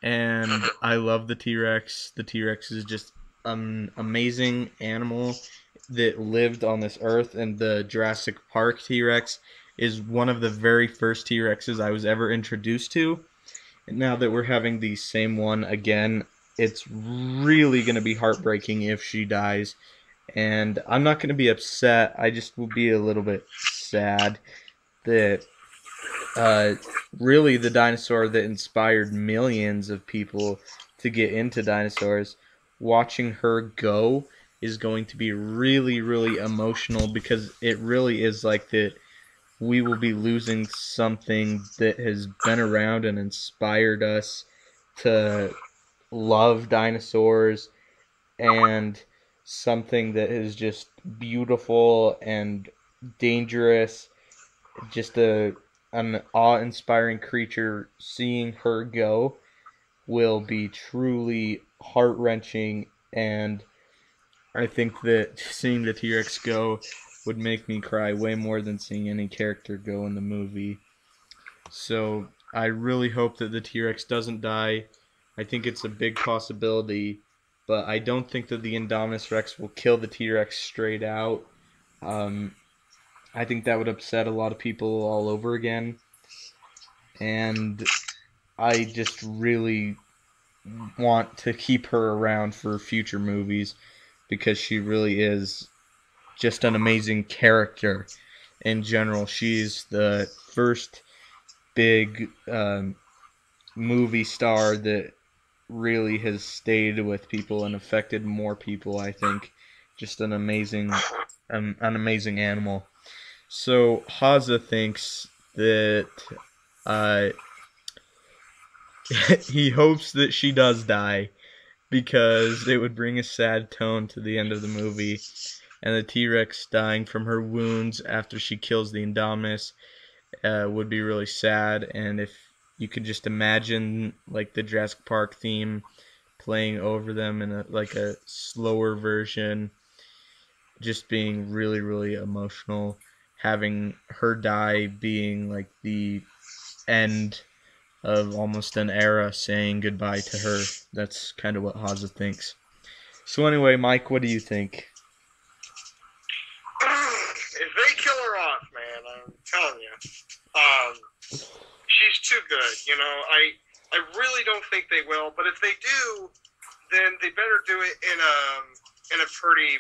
and I love the T-Rex. The T-Rex is just an amazing animal that lived on this earth, and the Jurassic Park T-Rex is one of the very first T-Rexes I was ever introduced to. And now that we're having the same one again, it's really going to be heartbreaking if she dies. And I'm not going to be upset. I just will be a little bit sad that really the dinosaur that inspired millions of people to get into dinosaurs, watching her go is going to be really, really emotional, because it really is like that we will be losing something that has been around and inspired us to love dinosaurs, and something that is just beautiful and dangerous, just an awe-inspiring creature. Seeing her go will be truly heart-wrenching, and I think that seeing the T-Rex go would make me cry way more than seeing any character go in the movie. So I really hope that the T-Rex doesn't die. I think it's a big possibility, but I don't think that the Indominus Rex will kill the T-Rex straight out. I think that would upset a lot of people all over again. And I just really want to keep her around for future movies, because she really is just an amazing character in general. She's the first big movie star that really has stayed with people and affected more people, I think. Just an amazing animal. So Haza thinks that he hopes that she does die, because it would bring a sad tone to the end of the movie, and the T-Rex dying from her wounds after she kills the Indominus would be really sad. And if you could just imagine like the Jurassic Park theme playing over them in a slower version, just being really, really emotional, having her die being like the end of almost an era, saying goodbye to her. That's kind of what Haza thinks. So anyway, Mike, what do you think? If they kill her off, man, I'm telling you, she's too good. You know, I really don't think they will. But if they do, then they better do it in a pretty,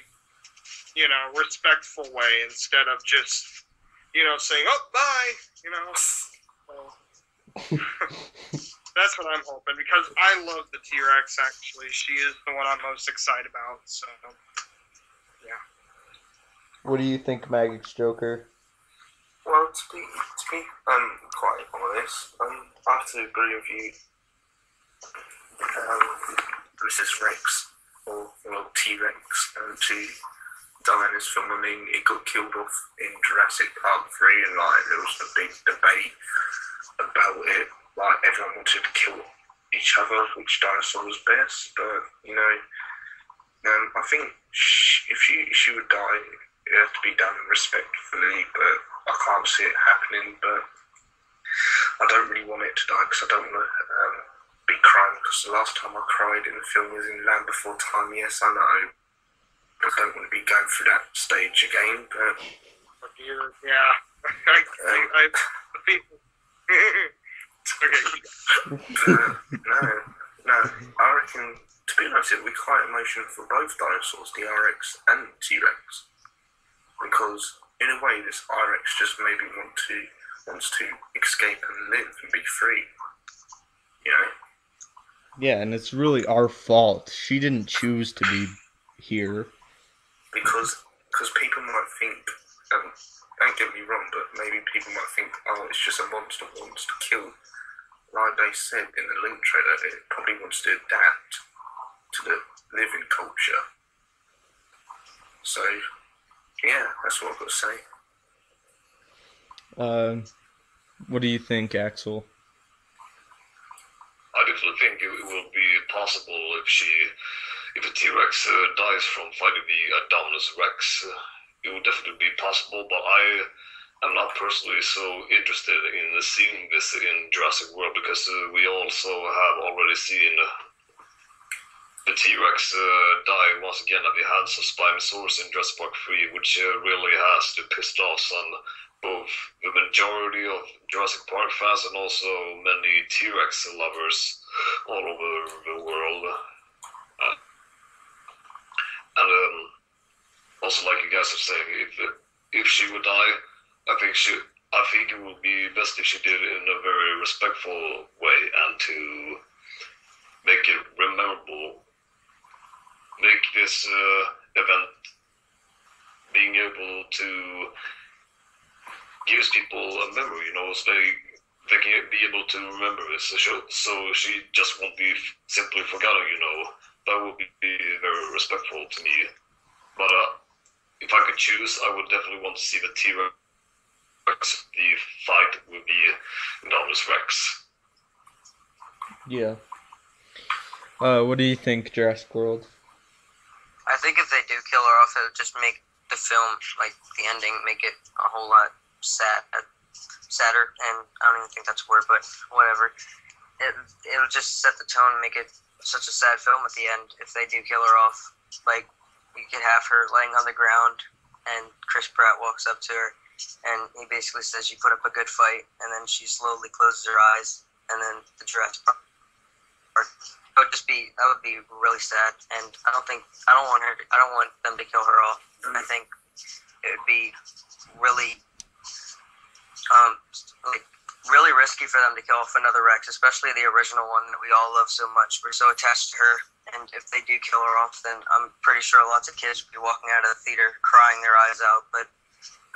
you know, respectful way, instead of just, you know, saying, "Oh, bye," you know. That's what I'm hoping, because I love the T-Rex, actually. She is the one I'm most excited about, so, yeah. What do you think, Magic's Joker? Well, to be quite honest, I have to agree with you. Mrs. Rex, or T-Rex, to die in this film. I mean, it got killed off in Jurassic Park 3, and like there was a big debate about it. Like, everyone wanted to kill each other, which dinosaur was best. But you know, I think if she would die, it had to be done respectfully. But I can't see it happening. But I don't really want it to die, because I don't want to be crying. Because the last time I cried in the film was in Land Before Time. Yes, I know. I don't want to be going through that stage again. But yeah, I no. I reckon, to be honest, it'll be quite emotional for both dinosaurs, the R-Rex and T-Rex, because in a way, this R-Rex just maybe wants to escape and live and be free. You know? Yeah, and it's really our fault. She didn't choose to be here. Because people might think, don't get me wrong, but maybe people might think, oh, it's just a monster that wants to kill. Like they said in the link trailer, it probably wants to adapt to the living culture. So, yeah, that's what I've got to say. What do you think, Axel? I definitely think it will be possible if a T-Rex dies from fighting the Indominus Rex. It would definitely be possible, but I'm not personally so interested in seeing this in Jurassic World because we also have already seen the T-Rex die once again at the hands of Spinosaurus in Jurassic Park 3, which really has pissed off both the majority of Jurassic Park fans and also many T-Rex lovers all over the world. And also, like you guys are saying, if she would die, I think it would be best if she did it in a very respectful way and to make it memorable. Make this event being able to gives people a memory, so they can be able to remember this. So she just won't be simply forgotten, That would be very respectful to me. But if I could choose, I would definitely want to see the T-Rex, the fight with the Indominus Rex. Yeah. What do you think, Jurassic World? I think if they do kill her off, it would just make the film, like the ending, make it a whole lot sadder, and I don't even think that's a word, but whatever. It'll just set the tone and make it such a sad film at the end if they do kill her off. Like, you could have her laying on the ground, and Chris Pratt walks up to her, and he basically says, "You put up a good fight," and then she slowly closes her eyes, and then the Jurassic Park. That would be really sad, and I don't want them to kill her off. I think it would be really, really risky for them to kill off another Rex, especially the original one that we all love so much. We're so attached to her, and if they do kill her off, then I'm pretty sure lots of kids will be walking out of the theater crying their eyes out. But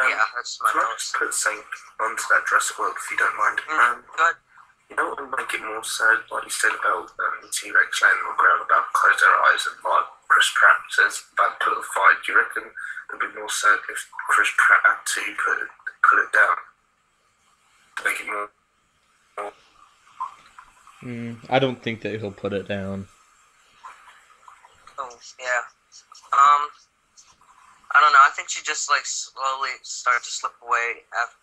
yeah, that's my Can I thoughts. just put something onto that Jurassic World, if you don't mind? Go ahead. What would make it more sad, like you said about the T-Rex laying on the ground, about close their eyes, and like Chris Pratt says about put a fight? Do you reckon it would be more sad if Chris Pratt had to put it down? Make it more. I don't think that he'll put it down. Oh, yeah. I don't know. I think she just slowly started to slip away after,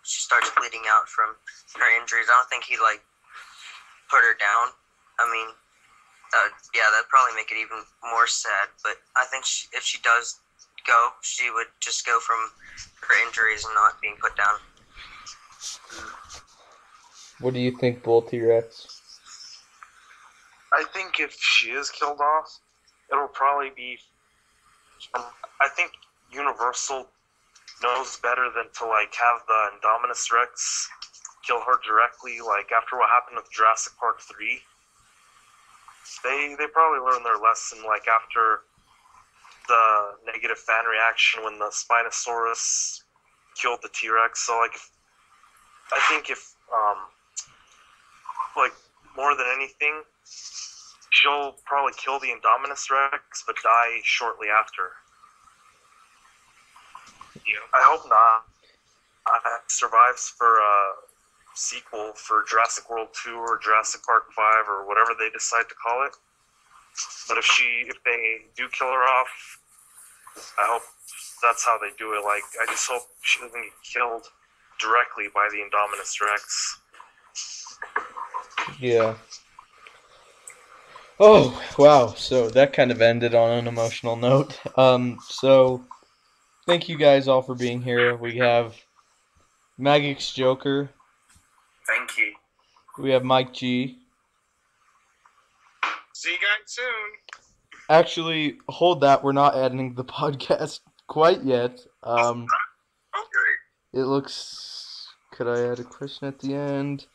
she starts bleeding out from her injuries. I don't think he put her down. I mean, that'd probably make it even more sad. But I think if she does go, she would just go from her injuries and not being put down. What do you think, Bull T-Rex? I think if she is killed off, it'll probably be. I think Universal knows better than to have the Indominus Rex kill her directly. After what happened with Jurassic Park 3, they probably learned their lesson. After the negative fan reaction when the Spinosaurus killed the T-Rex. So I think if more than anything, she'll probably kill the Indominus Rex, but die shortly after. I hope not. Survives for a sequel for Jurassic World 2 or Jurassic Park 5 or whatever they decide to call it. But if they do kill her off, I hope that's how they do it. I just hope she doesn't get killed directly by the Indominus Rex. Yeah. Oh, wow. So that kind of ended on an emotional note. So thank you guys all for being here. We have Magic's Joker. Thank you. We have Mike G. See you guys soon. Actually, hold that. We're not ending the podcast quite yet. Okay. It looks... Could I add a question at the end?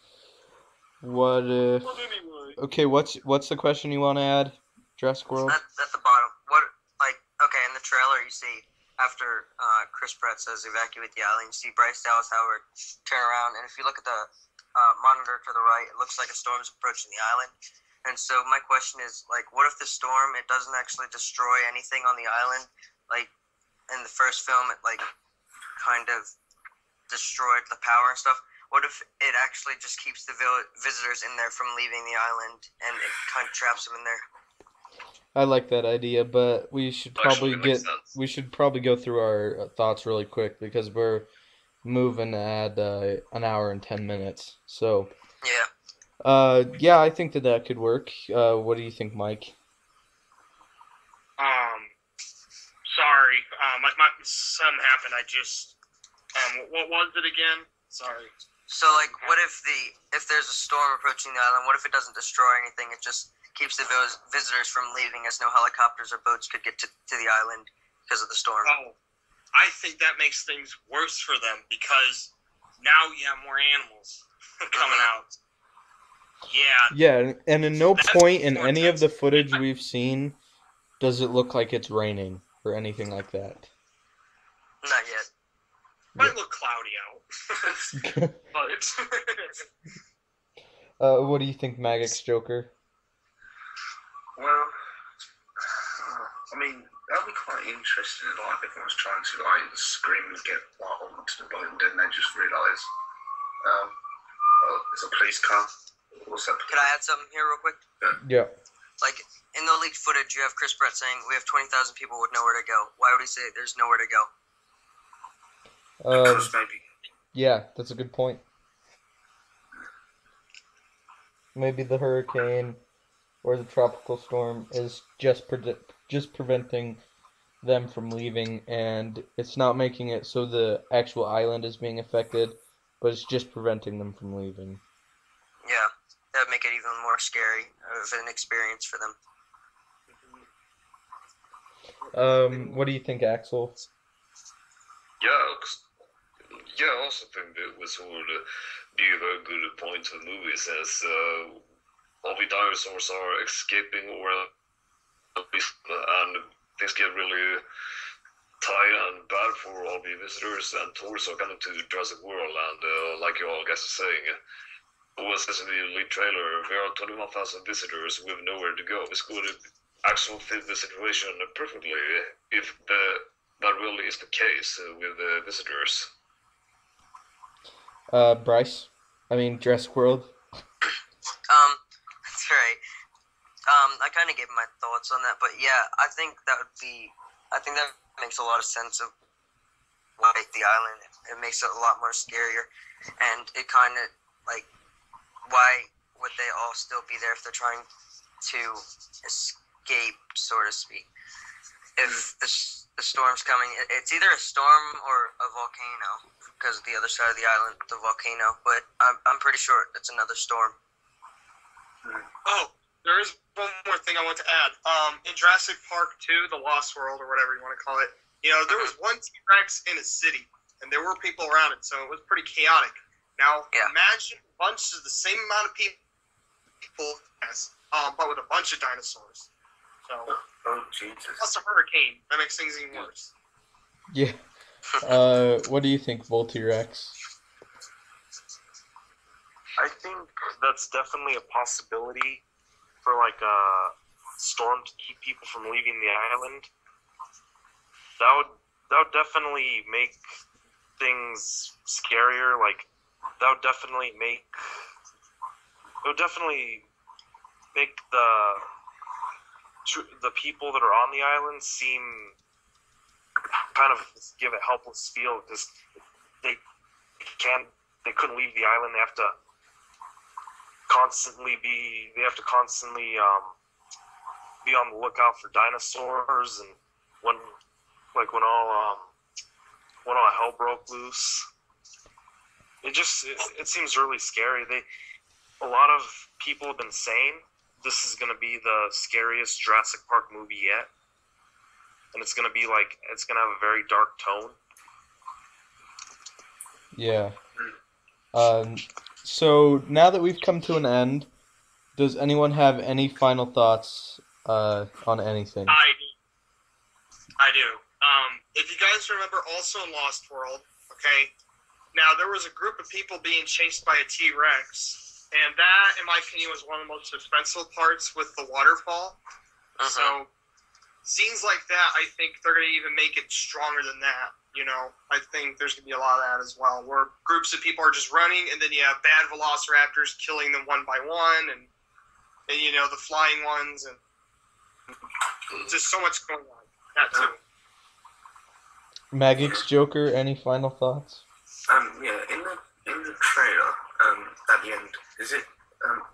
What if... Well, anyway. Okay, what's the question you want to add, Jurassic World? At the bottom. Okay, in the trailer you see, after Chris Pratt says evacuate the island, you see Bryce Dallas Howard turn around, and if you look at the monitor to the right, it looks like a storm's approaching the island. And so my question is, what if the storm, it doesn't actually destroy anything on the island? In the first film, it kind of destroyed the power and stuff. what if it actually just keeps the visitors in there from leaving the island, and it kind of traps them in there? I like that idea, but we should probably Actually, makes sense. go through our thoughts really quick because we're moving at an hour and 10 minutes. So, yeah, I think that could work. What do you think, Mike? Sorry, my something happened. I just, what was it again? Sorry. So, like, what if there's a storm approaching the island? What if it doesn't destroy anything? It just keeps the visitors from leaving, as no helicopters or boats could get to the island because of the storm. Oh, I think that makes things worse for them because now you have more animals coming out. Yeah. Yeah, and in no That's point in more any of the intense. footage we've seen does it look like it's raining or anything like that. Not yet. Might look cloudy out. But What do you think, Magic's Joker? Well, I mean, that'd be quite interesting. Like, if everyone's trying to like scream and get like onto the boat, and then they just realise, it's a police car. What's that? Can I add something here real quick? Yeah. Like, in the leaked footage, you have Chris Pratt saying, we have 20,000 people with nowhere to go. Why would he say there's nowhere to go? Because maybe. Yeah, that's a good point. Maybe the hurricane or the tropical storm is just preventing them from leaving, and it's not making it so the actual island is being affected, but it's just preventing them from leaving. Yeah, that would make it even more scary of an experience for them. What do you think, Axel? Yeah, I also think that was would be a very good point to the movie, since all the dinosaurs are escaping, or and things get really tight and bad for all the visitors and tourists are coming to Jurassic World, and like you all guys are saying, was this in the lead trailer, there are 21,000 visitors with nowhere to go. This could actually fit the situation perfectly if that really is the case with the visitors. Bryce? Jurassic World? That's right. I kind of gave my thoughts on that, but yeah, I think that makes a lot of sense of why the island, it makes it a lot more scarier, and it kind of, like, why would they all still be there if they're trying to escape, so to speak? If the storm's coming, it's either a storm or a volcano, because the other side of the island, the volcano, but I'm pretty sure it's another storm. oh, there is one more thing I want to add. In Jurassic Park 2, The Lost World, or whatever you want to call it, there was one T-Rex in a city, and there were people around it, so it was pretty chaotic. Now, Imagine a bunch of the same amount of people, but with a bunch of dinosaurs. So, Oh, Jesus. plus a hurricane. That makes things even worse. Yeah. What do you think, Voltirex? I think that's definitely a possibility for like a storm to keep people from leaving the island. That would definitely make things scarier. Like, that would definitely make the people that are on the island seem kind of give a helpless feel, because they couldn't leave the island. They have to constantly be on the lookout for dinosaurs, and when all hell broke loose, it seems really scary. A lot of people have been saying this is going to be the scariest Jurassic Park movie yet, and it's going to have a very dark tone. Yeah. So now that we've come to an end, does anyone have any final thoughts on anything? I do. If you guys remember, also in Lost World, okay, now there was a group of people being chased by a T-Rex, and that, in my opinion, was one of the most suspenseful parts with the waterfall. So scenes like that, I think they're going to even make it stronger than that. You know, I think there's going to be a lot of that as well, where groups of people are just running, and then you have bad velociraptors killing them one by one, and you know, the flying ones, and just so much going on. That too. Magic's Joker, any final thoughts? Yeah, in the trailer, at the end, is it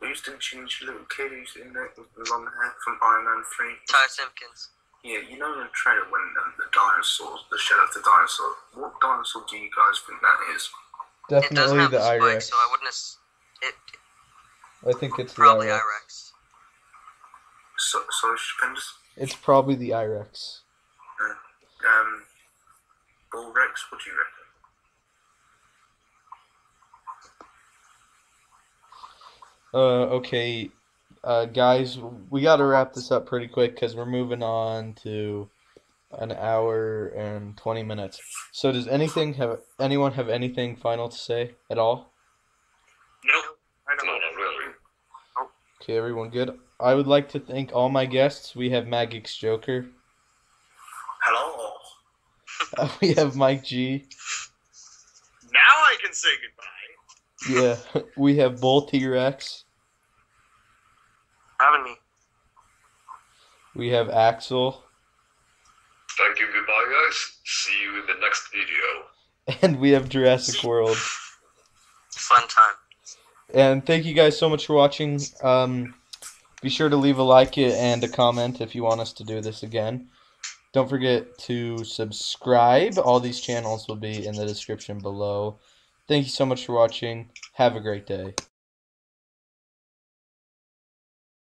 who's the ginger little kid who's in there with the long hair from Iron Man 3? Ty Simpkins. Yeah, you know in the trailer when the dinosaurs, the shed of the dinosaur, what dinosaur do you guys think that is? Definitely the Spike, I-Rex. so I wouldn't I think it's probably the I-Rex. I-Rex. So stupendous. It's probably the I-Rex. Bull Rex, what do you reckon? Okay, guys, we got to wrap this up pretty quick because we're moving on to an hour and 20 minutes. So does anyone have anything final to say at all? No, I don't No, know. not really. Okay, everyone good? I would like to thank all my guests. We have Magic's Joker. Hello. We have Mike G. Now I can say goodbye. Yeah, we have Bull T-Rex. Having me. We have Axel. Thank you, goodbye, guys. See you in the next video. And we have Jurassic World. Fun time. And thank you guys so much for watching. Be sure to leave a like and a comment if you want us to do this again. Don't forget to subscribe. All these channels will be in the description below. Thank you so much for watching. Have a great day.